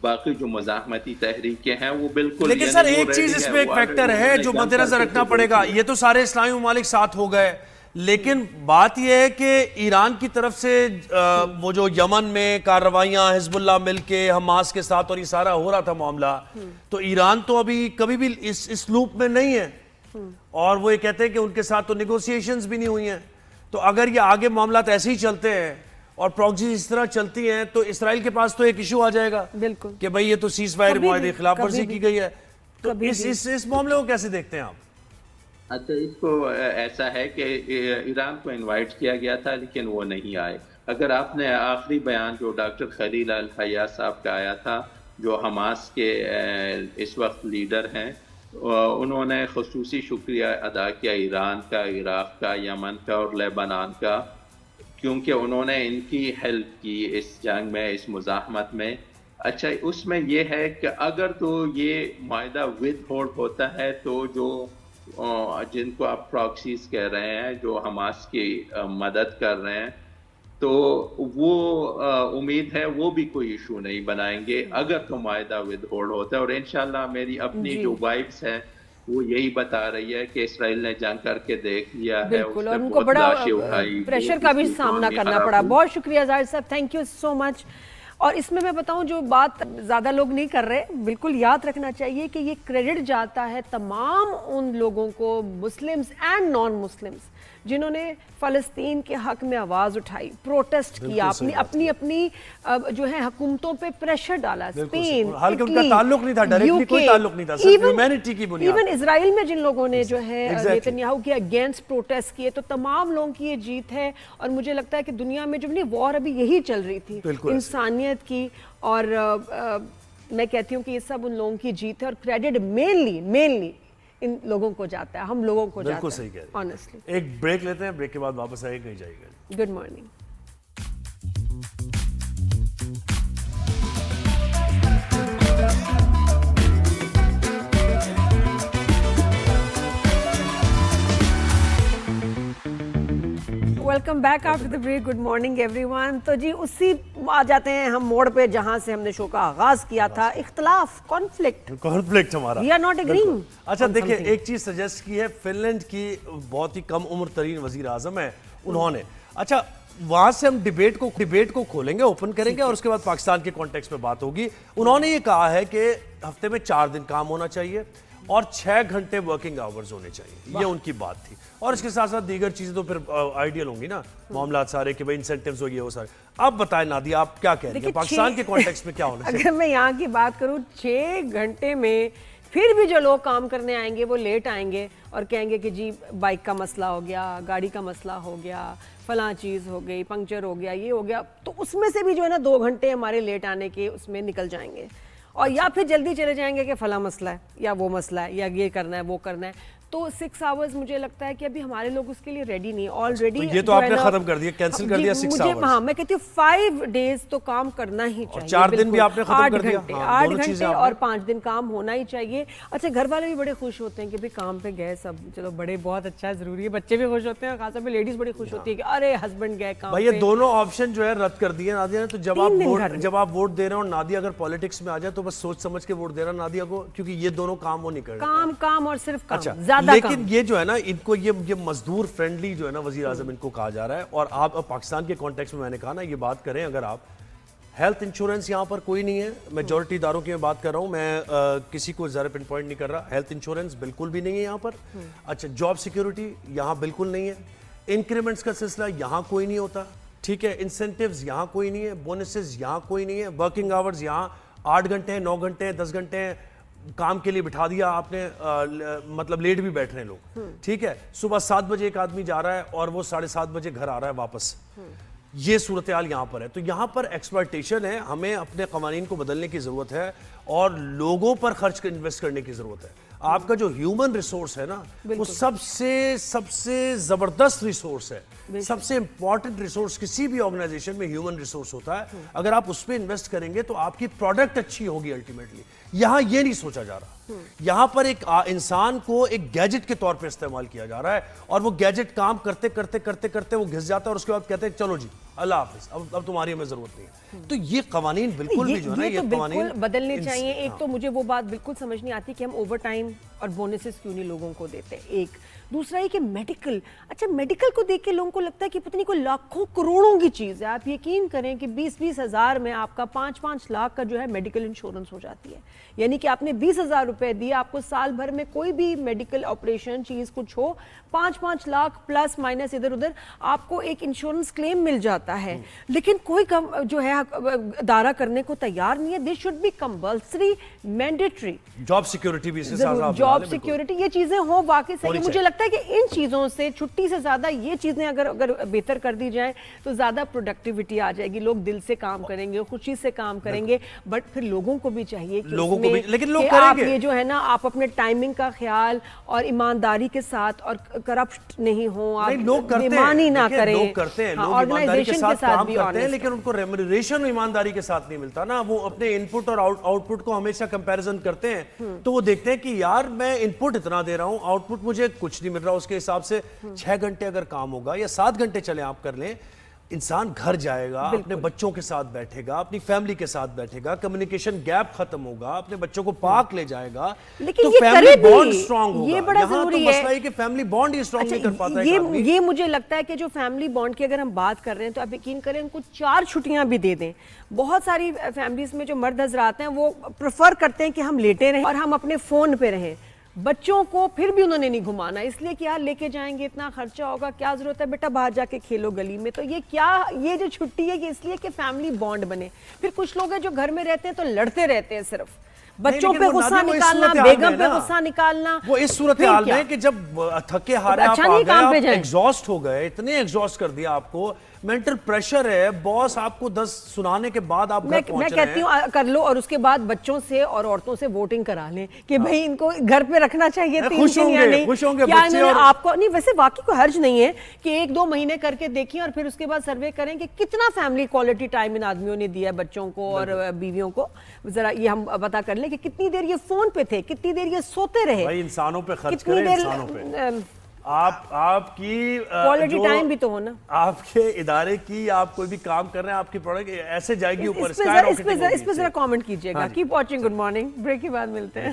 باقی جو مزاحمتی تحریکیں ہیں وہ بالکل، لیکن سر ایک چیز اس میں ایک فیکٹر ہے جو مد نظر رکھنا پڑے گا، یہ تو سارے اسلامی ممالک ساتھ ہو گئے، لیکن بات یہ ہے کہ ایران کی طرف سے وہ جو یمن میں کارروائیاں حزب اللہ مل کے حماس کے ساتھ اور یہ سارا ہو رہا تھا معاملہ، تو ایران تو ابھی کبھی بھی اس لوپ میں نہیں ہے، اور وہ یہ کہتے ہیں کہ ان کے ساتھ تو نیگوسیشنز بھی نہیں ہوئی ہیں۔ تو اگر یہ آگے معاملات ایسے ہی چلتے ہیں اور پروکسیز اس طرح چلتی ہیں تو اسرائیل کے پاس تو ایک ایشو آ جائے گا بالکل کہ بھئی یہ تو سیز فائر معاہدے خلاف ورزی کی گئی ہے۔ تو اس معاملے کو کیسے دیکھتے ہیں آپ؟ اچھا، اس کو ایسا ہے کہ ایران کو انوائٹ کیا گیا تھا لیکن وہ نہیں آئے۔ اگر آپ نے آخری بیان جو ڈاکٹر خلیل الحیہ صاحب کا آیا تھا جو حماس کے اس وقت لیڈر ہیں، انہوں نے خصوصی شکریہ ادا کیا ایران کا، عراق کا، یمن کا اور لیبنان کا، کیونکہ انہوں نے ان کی ہیلپ کی اس جنگ میں، اس مزاحمت میں۔ اچھا، اس میں یہ ہے کہ اگر تو یہ معاہدہ ود ہولڈ ہوتا ہے تو جو جن کو آپ پراکسیز کہہ رہے ہیں جو حماس کی مدد کر رہے ہیں، تو وہ امید ہے وہ بھی کوئی ایشو نہیں بنائیں گے اگر تو معاہدہ ود ہولڈ ہوتا ہے۔ اور انشاءاللہ میری اپنی جو وائبس ہے وہ یہی بتا رہی ہے کہ اسرائیل نے جنگ کر کے دیکھ لیا ہے، بالکل، اور ان کو بڑا پریشر کا بھی سامنا کرنا پڑا۔ بہت شکریہ زاہد صاحب، تھینک یو سو مچ۔ اور اس میں بتاؤں جو بات زیادہ لوگ نہیں کر رہے، بالکل یاد رکھنا چاہیے کہ یہ کریڈٹ جاتا ہے تمام ان لوگوں کو، مسلمز اینڈ نان مسلمز، جنہوں نے فلسطین کے حق میں آواز اٹھائی، پروٹیسٹ کیا، اپنی جو ہے حکومتوں پہ پریشر ڈالا، اسپین، حالانکہ ان کا تعلق نہیں تھا، ڈائریکٹلی کوئی تعلق نہیں تھا، صرف ہیومینٹی کی بنیاد۔ ایون اسرائیل میں جن لوگوں نے جو ہے نیتن یاہو کے اگینسٹ پروٹیسٹ کیے، تو تمام لوگوں کی یہ جیت ہے۔ اور مجھے لگتا ہے کہ دنیا میں جو نہیں وار ابھی یہی چل رہی تھی انسانیت کی، اور میں کہتی ہوں کہ یہ سب ان لوگوں کی جیت ہے، اور کریڈٹ مینلی ان لوگوں کو جاتا ہے، ہم لوگوں کو جاتا ہے۔ بالکل صحیح کہہ رہے ہیں۔ آنیسٹلی ایک بریک لیتے ہیں، بریک کے بعد واپس آئے کہیں جائے گا۔ Good morning. Welcome back after the break, good morning everyone. تو جی اسی آ جاتے ہیں ہم موڑ پہ جہاں سے ہم نے شو کا آغاز کیا تھا، اختلاف، کانفلکٹ ہمارا، وی آر ناٹ ایگرینگ۔ اچھا دیکھیں، ایک چیز سجیسٹ کی ہے، فن لینڈ کی بہت ہی کم عمر ترین وزیر اعظم ہے انہوں نے، اچھا وہاں سے ہم ڈیبیٹ کو کھولیں گے، اوپن کریں گے، اور اس کے بعد پاکستان کے کانٹیکسٹ میں بات ہوگی۔ انہوں نے یہ کہا ہے کہ ہفتے میں 4 دن کام ہونا چاہیے، اور 6 گھنٹے ورکنگ آورز ہونے چاہیے, یہ ان کی بات تھی. اور اس کے ساتھ ساتھ دیگر چیزیں تو پھر آئیڈیل ہوں گی نا, معاملات سارے کہ بھائی انسینٹیوز ہو, یہ وہ سارے. آپ بتائیں نادیہ, آپ کیا کہہ رہی ہیں پاکستان کے کانٹیکسٹ میں کیا ہونا چاہیے؟ اگر میں یہاں کی بات کروں 6 گھنٹے میں پھر بھی جو لوگ کام کرنے آئیں گے وہ لیٹ آئیں گے اور کہیں گے کہ جی بائک کا مسئلہ ہو گیا, گاڑی کا مسئلہ ہو گیا, فلاں چیز ہو گئی, پنکچر ہو گیا, یہ ہو گیا, تو اس میں سے بھی جو ہے نا 2 گھنٹے ہمارے لیٹ آنے کے اس میں نکل جائیں گے. اور یا پھر جلدی چلے جائیں گے کہ فلاں مسئلہ ہے یا وہ مسئلہ ہے یا یہ کرنا ہے وہ کرنا ہے. تو 6 آورز مجھے لگتا ہے کہ ابھی ہمارے لوگ اس کے لیے ریڈی نہیں. آلریڈی یہ تو آپ نے ختم کر دیا, کینسل کر دیا 6 آورز. ہاں میں کہتی ہوں 5 ڈیز تو کام کرنا ہی چاہیے. 4 دن بھی آپ نے ختم کر دیا. 8 گھنٹے اور 5 دن کام ہونا ہی چاہیے. اچھا گھر والے بھی بڑے خوش ہوتے ہیں کہ بھی کام پہ گئے سب, چلو بڑے بہت اچھا ہے, ضروری ہے. بچے بھی خوش ہوتے ہیں, خاص طور پہ لیڈیز بڑی خوش ہوتی ہے کہ ارے ہسبینڈ گئے کام پہ. بھائی یہ دونوں آپشن جو ہے رد کر دیے نادیہ نے. تو جب آپ ووٹ دے رہے ہیں اور نادیہ اگر پالیٹکس میں آ جائے تو بس سوچ سمجھ کے ووٹ دینا نادیہ کو, کیونکہ یہ دونوں کام وہ نہیں کر رہے. کام اور صرف کام, زیادہ. لیکن یہ جو ہے نا ان کو یہ مزدور فرینڈلی جو ہے نا وزیر اعظم ان کو کہا جا رہا ہے. اور آپ پاکستان کے کانٹیکس میں نے کہا نا یہ بات کریں, اگر آپ ہیلتھ انشورنس یہاں پر کوئی نہیں ہے, میجورٹی اداروں کی میں بات کر رہا ہوں, میں کسی کو ذرا پن پوائنٹ نہیں کر رہا, ہیلتھ انشورنس بالکل بھی نہیں ہے یہاں پر. اچھا جاب سیکیورٹی یہاں بالکل نہیں ہے, انکریمنٹس کا سلسلہ یہاں کوئی نہیں ہوتا, ٹھیک ہے, انسینٹیوز یہاں کوئی نہیں ہے, بونسز یہاں کوئی نہیں ہے, ورکنگ آورز یہاں 8 گھنٹے ہیں, 9 گھنٹے ہیں, 10 گھنٹے ہیں, کام کے لیے بٹھا دیا آپ نے, مطلب لیٹ بھی بیٹھ رہے ہیں لوگ, ٹھیک ہے. صبح 7 بجے ایک آدمی جا رہا ہے اور وہ 7:30 بجے گھر آ رہا ہے واپس. یہ صورتحال یہاں پر ہے. تو یہاں پر ایکسپلائٹیشن ہے, ہمیں اپنے قوانین کو بدلنے کی ضرورت ہے اور لوگوں پر خرچ انویسٹ کرنے کی ضرورت ہے. آپ کا جو ہیومن ریسورس ہے نا وہ سب سے زبردست ریسورس ہے, سب سے امپورٹنٹ ریسورس کسی بھی آرگنائزیشن میں ہیومن ریسورس ہوتا ہے. اگر آپ اس پہ انویسٹ کریں گے تو آپ کی پروڈکٹ اچھی ہوگی الٹیمیٹلی. یہاں یہ نہیں سوچا جا رہا, یہاں پر ایک انسان کو ایک گیجٹ کے طور پہ استعمال کیا جا رہا ہے اور وہ گیجٹ کام کرتے کرتے کرتے کرتے وہ گھس جاتا ہے اور اس کے بعد کہتے ہیں چلو جی اللہ حافظ, اب تمہاری ہمیں ضرورت نہیں ہے. تو یہ قوانین بالکل بھی جو ہے نا یہ قوانین بدلنے چاہیے. ایک تو مجھے وہ بات بالکل سمجھ نہیں آتی کہ ہم اوور ٹائم اور بونسز کیوں نہیں لوگوں کو دیتے. ایک دوسرا یہ کہ میڈیکل, اچھا میڈیکل کو دیکھ کے لوگوں کو لگتا ہے کہ پتہ نہیں کوئی لاکھوں کروڑوں کی چیز ہے. آپ یقین کریں کہ 20-20 ہزار میں آپ کا 5-5 لاکھ کا جو ہے میڈیکل انشورنس ہو جاتی ہے. یعنی کہ آپ نے 20,000 روپے دیے, آپ کو سال بھر میں کوئی بھی میڈیکل آپریشن چیز کچھ ہو 5-5 لاکھ پلس مائنس ادھر ادھر آپ کو ایک انشورنس کلیم مل جاتا ہے. لیکن کوئی جو ہے ادارہ کرنے کو تیار نہیں ہے. This should be compulsory, mandatory. Job security بھی جاب سیکیورٹی, یہ چیزیں ہو واقعی صحیح. مجھے لگتا ہے کہ ان چیزوں سے چھٹی سے زیادہ یہ چیزیں اگر بہتر کر دی جائیں تو زیادہ پروڈکٹیوٹی آ جائے گی. لوگ دل سے کام کریں گے, خوشی سے کام کریں گے. بٹ پھر لوگوں کو بھی چاہیے کہ لوگوں کو بھی, لیکن لوگ آپ کریں گے یہ جو ہے نا آپ اپنے ٹائمنگ کا خیال اور ایمانداری کے ساتھ اور کرپٹ نہیں ہوں, آپ بےمانی نہ کریں. لوگ کرتے ہیں, لوگ ایمانداری کے ساتھ کام کرتے ہیں, لیکن ان کو ریمونریشن ایمانداری کے ساتھ نہیں ملتا نا. وہ اپنے ان پٹ اور آؤٹ پٹ کو ہمیشہ کمپیریزن کرتے ہیں. تو وہ دیکھتے ہیں کہ یار میں ان پٹ اتنا دے رہا ہوں, آؤٹ پٹ مجھے کچھ نہیں مل رہا. اس کے حساب سے 6 گھنٹے اگر کام ہوگا یا 7 گھنٹے چلیں آپ کر لیں, انسان گھر جائے گا, اپنے بچوں کے ساتھ بیٹھے گا, اپنی فیملی کے ساتھ بیٹھے گا, کمیونیکیشن گیپ ختم ہوگا, اپنے بچوں کو پارک لے جائے گا, تو فیملی بانڈ سٹرونگ ہوگا. یہ بڑا ضروری ہے. مسئلہ ہے کہ فیملی بانڈ ہی سٹرونگ نہیں کر پاتا ہے. یہ مجھے لگتا ہے کہ جو فیملی بانڈ کی اگر ہم بات کر رہے ہیں تو آپ یقین کریں ان کو 4 چھٹیاں بھی دے دیں. بہت ساری فیملیز میں جو مرد حضرات ہیں وہ پریفر کرتے ہیں کہ ہم لیٹے رہیں اور ہم اپنے فون پہ رہیں. بچوں کو پھر بھی انہوں نے نہیں گھمانا, اس لیے کہ یار لے کے جائیں گے اتنا خرچہ ہوگا, کیا ضرورت ہے بیٹا باہر جا کے کھیلو گلی میں. تو یہ جو چھٹی ہے یہ اس لیے کہ فیملی بانڈ بنے. پھر کچھ لوگ ہیں جو گھر میں رہتے ہیں تو لڑتے رہتے ہیں, صرف بچوں پہ غصہ نکالنا, بیگم پہ غصہ نکالنا. وہ اس صورتحال میں کہ جب تھکے ہارے آپ آ گئے, آپ ایگزاسٹ ہو گئے, اتنے ایگزاسٹ کر دیا آپ کو, مینٹل پریشر ہے, باس آپ کو 10 سنانے کے بعد آپ گھر پہنچ رہے ہیں. میں کہتی ہوں کر لو اور اس کے بعد بچوں سے اور عورتوں سے ووٹنگ کرا لیں کہ بھئی ان کو گھر پہ رکھنا چاہیے. خوش ہوں گے بچے. اور آپ کو نہیں, ویسے واقعی کوئی حرج نہیں ہے کہ 1-2 مہینے کر کے دیکھیں اور پھر اس کے بعد سروے کریں کہ کتنا فیملی کوالٹی ٹائم ان آدمیوں نے دیا بچوں کو اور بیویوں کو. ذرا یہ ہم پتا کر لیں کہ کتنی دیر یہ فون پہ تھے, کتنی دیر یہ سوتے رہے. بھائی انسانوں پہ خرچ کریں, انسانوں پہ. آپ کی کوالٹی ٹائم بھی تو ہونا, آپ کے ادارے کی, آپ کوئی بھی کام کر رہے ہیں, آپ کی پروڈکٹ ایسے جائے گی اوپر. اس پہ ذرا کامنٹ کیجئے گا. Keep watching good morning. Break کے بعد ملتے ہیں.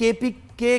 KPK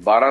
12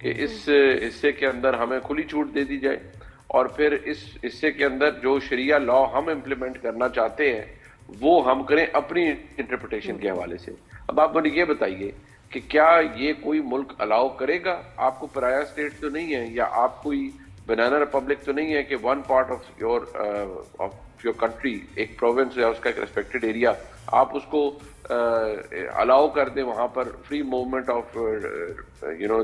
کہ اس حصے کے اندر ہمیں کھلی چھوٹ دے دی جائے اور پھر اس حصے کے اندر جو شریعہ لا ہم امپلیمنٹ کرنا چاہتے ہیں وہ ہم کریں اپنی انٹرپریٹیشن کے حوالے سے. اب آپ مجھے یہ بتائیے کہ کیا یہ کوئی ملک الاؤ کرے گا؟ آپ کو پرایا اسٹیٹ تو نہیں ہے یا آپ کوئی بنانا ریپبلک تو نہیں ہے کہ one part of your country, ایک پروونس یا اس کا ایک ریسپیکٹڈ ایریا، آپ اس کو الاؤ کر دیں وہاں پر free movement of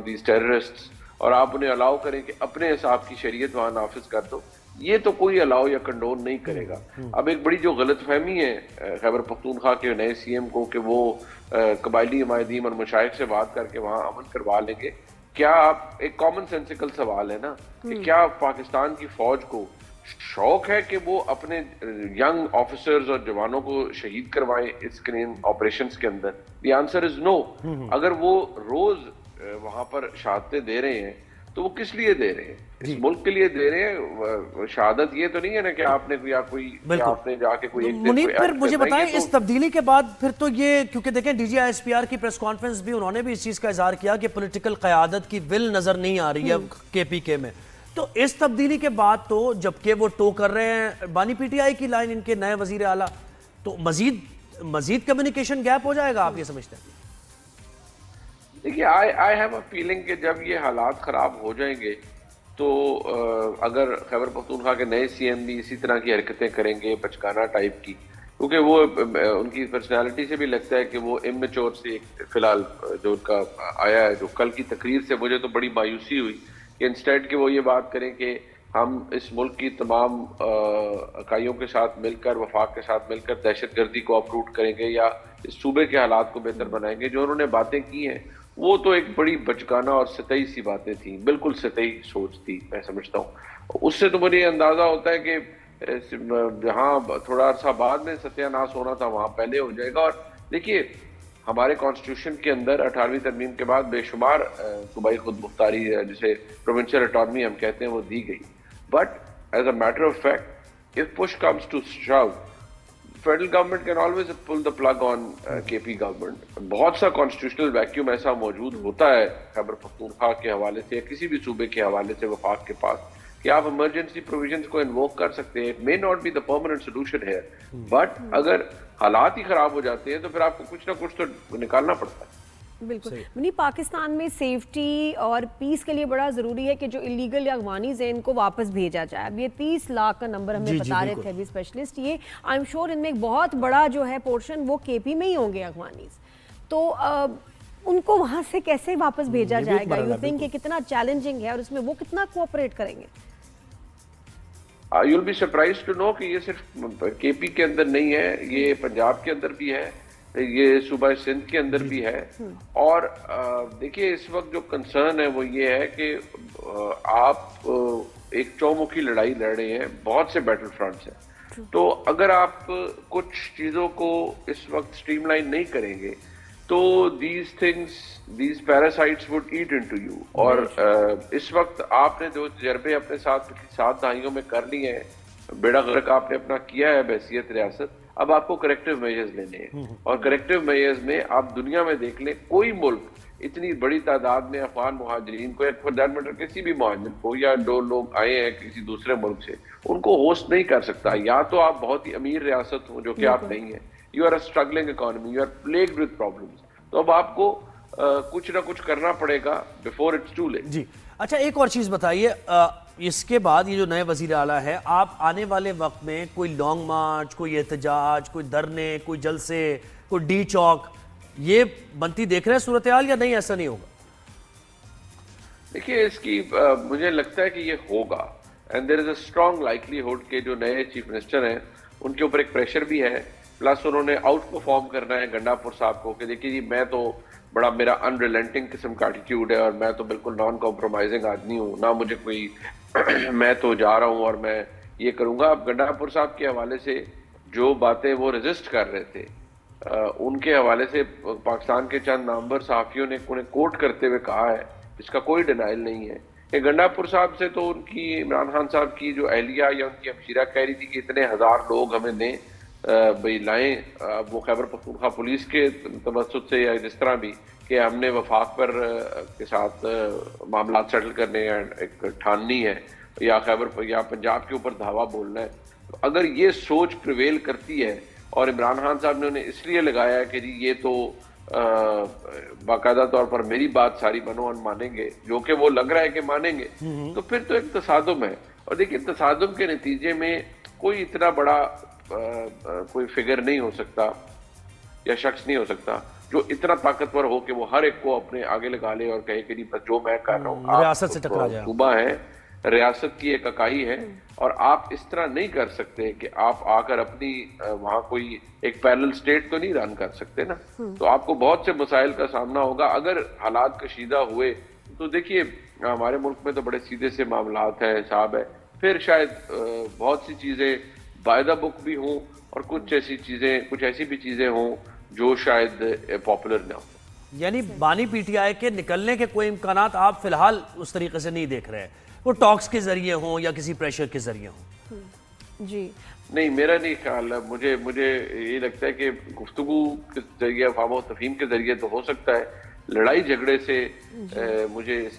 these terrorist, اور آپ انہیں الاؤ کریں کہ اپنے حساب کی شریعت وہاں نافذ کر دو. یہ تو کوئی الاؤ یا کنڈون نہیں کرے گا. اب ایک بڑی جو غلط فہمی ہے خیبر پختونخوا کے نئے سی ایم کو کہ وہ قبائلی عمائدین اور مشائخ سے بات کر کے وہاں امن کروا لیں گے. کیا آپ، ایک کامن سینسیکل سوال ہے نا کہ کیا پاکستان کی فوج کو شوق ہے کہ وہ اپنے ینگ آفیسرز اور جوانوں کو شہید کروائیں اس آپریشنز کے اندر؟ دی آنسر از نو. اگر وہ روز وہاں پر شہادتیں دے رہے ہیں تو وہ کس لیے دے رہے ہیں؟ اس ملک کے لیے دے رہے ہیں. شہادت یہ تو نہیں ہے نا کہ آپ نے آپ نے جا کے کوئی ایک منیب پھر مجھے بتائیں اس تبدیلی کے بعد پھر تو یہ، کیونکہ دیکھیں D G I S P R کی پریس کانفرنس بھی انہوں نے بھی اس چیز کا اظہار کیا کہ پولیٹیکل قیادت کی ول نظر نہیں آ رہی ہے کے پی کے میں. تو اس تبدیلی کے بعد تو جبکہ وہ ٹو کر رہے ہیں بانی پی ٹی آئی کی لائن ان کے نئے وزیر اعلیٰ، تو مزید کمیونیکیشن گیپ ہو جائے گا، آپ یہ سمجھتے ہیں؟ دیکھیے آئی ہیو اے فیلنگ کہ جب یہ حالات خراب ہو جائیں گے تو اگر خیبر پختونخوا کے نئے سی ایم بھی اسی طرح کی حرکتیں کریں گے بچکانہ ٹائپ کی، کیونکہ وہ ان کی پرسنالٹی سے بھی لگتا ہے کہ وہ امیچور سے فی الحال جو ان کا آیا ہے، جو کل کی تقریر سے مجھے تو بڑی مایوسی ہوئی کہ انسٹیڈ کہ وہ یہ بات کریں کہ ہم اس ملک کی تمام اکائیوں کے ساتھ مل کر، وفاق کے ساتھ مل کر دہشت گردی کو اپروٹ کریں گے یا اس صوبے کے حالات کو بہتر بنائیں گے. جو انہوں نے باتیں کی ہیں وہ تو ایک بڑی بچکانہ اور سطحی سی باتیں تھیں، بالکل سطحی سوچ تھی میں سمجھتا ہوں. اس سے تو مجھے یہ اندازہ ہوتا ہے کہ جہاں تھوڑا عرصہ بعد میں ستیہ ناش ہونا تھا وہاں پہلے ہو جائے گا. اور دیکھیے ہمارے کانسٹیٹیوشن کے اندر 18ویں ترمیم کے بعد بے شمار صوبائی خود مختاری جسے پروونشل اٹانومی ہم کہتے ہیں وہ دی گئی. But as a matter of fact if push comes to shove, federal government can always pull the plug on KP government. بہت سا کانسٹیٹیوشنل ویکیوم ایسا موجود ہوتا ہے خیبر پختونخوا کے حوالے سے یا کسی بھی صوبے کے حوالے سے وفاق کے پاس کہ آپ ایمرجنسی پروویژنس کو انووک کر سکتے ہیں. It may not be the permanent solution here, but اگر حالات ہی خراب ہو جاتے ہیں تو پھر آپ کو کچھ نہ کچھ تو نکالنا پڑتا ہے. بالکل منی، پاکستان میں سیفٹی اور پیس کے لیے بڑا ضروری ہے کہ جو الیگل یا افغانیز ہیں ان کو واپس بھیجا جائے. اب یہ 30 لاکھ کا نمبر ہمیں بتا رہے تھے ابھی اسپیشلسٹ، یہ آئی ایم شیور ان میں ایک بہت بڑا جو ہے پورشن وہ کے پی میں ہی ہوں گے افغانیز. تو ان کو وہاں سے کیسے واپس بھیجا جائے گا؟ یو تھنک کہ کتنا چیلنجنگ ہے اور اس میں وہ کتنا کوآپریٹ کریں گے؟ You'll be surprised to know کہ یہ صرف کے پی کے اندر نہیں ہے، یہ پنجاب کے اندر بھی ہے، یہ صوبہ سندھ کے اندر بھی ہے. اور دیکھیے اس وقت جو کنسرن ہے وہ یہ ہے کہ آپ ایک چومکھی لڑائی لڑ رہے ہیں، بہت سے بیٹل فرنٹس ہیں. تو اگر آپ کچھ چیزوں کو اس وقت اسٹریم لائن نہیں کریں گے تو these parasites would eat into you. اور اس وقت آپ نے جو تجربے اپنے ساتھ 7 دہائیوں میں کر لیے ہیں، بیڑا غرق آپ نے اپنا کیا ہے بحیثیت ریاست، اب آپ کو کریکٹیو میجرز لینے ہیں. اور کریکٹیو میجرز میں آپ دنیا میں دیکھ لیں، کوئی ملک اتنی بڑی تعداد میں افغان مہاجرین کو، فار دیٹ میٹر کسی بھی مہاجر کو، یا 2 لوگ آئے ہیں کسی دوسرے ملک سے، ان کو ہوسٹ نہیں کر سکتا. یا تو آپ بہت ہی امیر ریاست ہوں، جو کہ آپ نہیں ہیں، you are a struggling economy, you are plagued with problems. تو اب آپ کو کچھ نہ کچھ کرنا پڑے گا بیفور اٹس ٹو لیٹ. جی اچھا، ایک اور چیز بتائیے، اس کے بعد یہ جو نئے وزیر اعلیٰ ہے، آپ آنے والے وقت میں کوئی لانگ مارچ، کوئی احتجاج، کوئی دھرنے، کوئی جلسے، کوئی ڈی چوک، یہ بنتی دیکھ رہے ہیں صورتحال یا نہیں؟ ایسا نہیں ہوگا؟ دیکھیے اس کی مجھے لگتا ہے کہ یہ ہوگا، and there is a strong likelihood کہ جو نئے چیف منسٹر ہیں ان کے اوپر ایک پریشر بھی ہے، پلس انہوں نے آؤٹ پرفارم کرنا ہے گنڈا پور صاحب کو کہ دیکھیے جی میں تو بڑا میرا انریلنٹنگ قسم کا ایٹیٹیوڈ ہے اور میں تو بالکل نان کمپرومائزنگ آدمی ہوں، نہ مجھے کوئی میں تو جا رہا ہوں اور میں یہ کروں گا. اب گنڈا پور صاحب کے حوالے سے جو باتیں وہ ریزسٹ کر رہے تھے، ان کے حوالے سے پاکستان کے چند نامور صحافیوں نے انہیں کوٹ کرتے ہوئے کہا ہے، اس کا کوئی ڈینائل نہیں ہے کہ گنڈا پور صاحب سے تو ان کی عمران خان صاحب کی جو اہلیہ یا ان کی ہمشیرہ کہہ رہی تھی کہ اتنے 1000 لوگ ہمیں دیں بھئی لائیں، وہ خیبر پختونخوا پولیس کے توسط سے یا جس طرح بھی کہ ہم نے وفاق پر کے ساتھ معاملات سیٹل کرنے ہیں، ایک ٹھاننی ہے، یا خیبر یا پنجاب کے اوپر دھاوا بولنا ہے. اگر یہ سوچ پریویل کرتی ہے، اور عمران خان صاحب نے انہیں اس لیے لگایا ہے کہ جی یہ تو باقاعدہ طور پر میری بات ساری منو ان مانیں گے، جو کہ وہ لگ رہا ہے کہ مانیں گے، تو پھر تو ایک تصادم ہے. اور دیکھیے تصادم کے نتیجے میں کوئی اتنا بڑا کوئی فگر نہیں ہو سکتا یا شخص نہیں ہو سکتا جو اتنا طاقتور ہو کہ وہ ہر ایک کو اپنے آگے لگا لے اور کہے کہ بس جو میں کر رہا ہوں. ریاست سے ٹکرا جائے. صوبہ ہے، ریاست کی ایک اکائی ہے، اور آپ اس طرح نہیں کر سکتے کہ آپ آ کر اپنی وہاں کوئی ایک پیرلل سٹیٹ تو نہیں رن کر سکتے نا. تو آپ کو بہت سے مسائل کا سامنا ہوگا اگر حالات کشیدہ ہوئے. تو دیکھیے ہمارے ملک میں تو بڑے سیدھے سے معاملات ہیں، حساب ہے، پھر شاید بہت سی چیزیں بائی دا بک بھی ہوں، اور کچھ ایسی بھی چیزیں ہوں جو شاید پاپولر نہ ہوں. یعنی بانی پی ٹی آئی کے نکلنے کے کوئی امکانات آپ فی الحال اس طریقے سے نہیں دیکھ رہے، وہ ٹاکس کے ذریعے ہوں یا کسی پریشر کے ذریعے ہوں؟ جی نہیں، میرا نہیں خیال ہے. مجھے یہ لگتا ہے کہ گفتگو کے ذریعے، فہم و تفہیم کے ذریعے تو ہو سکتا ہے، لڑائی جھگڑے سے مجھے اس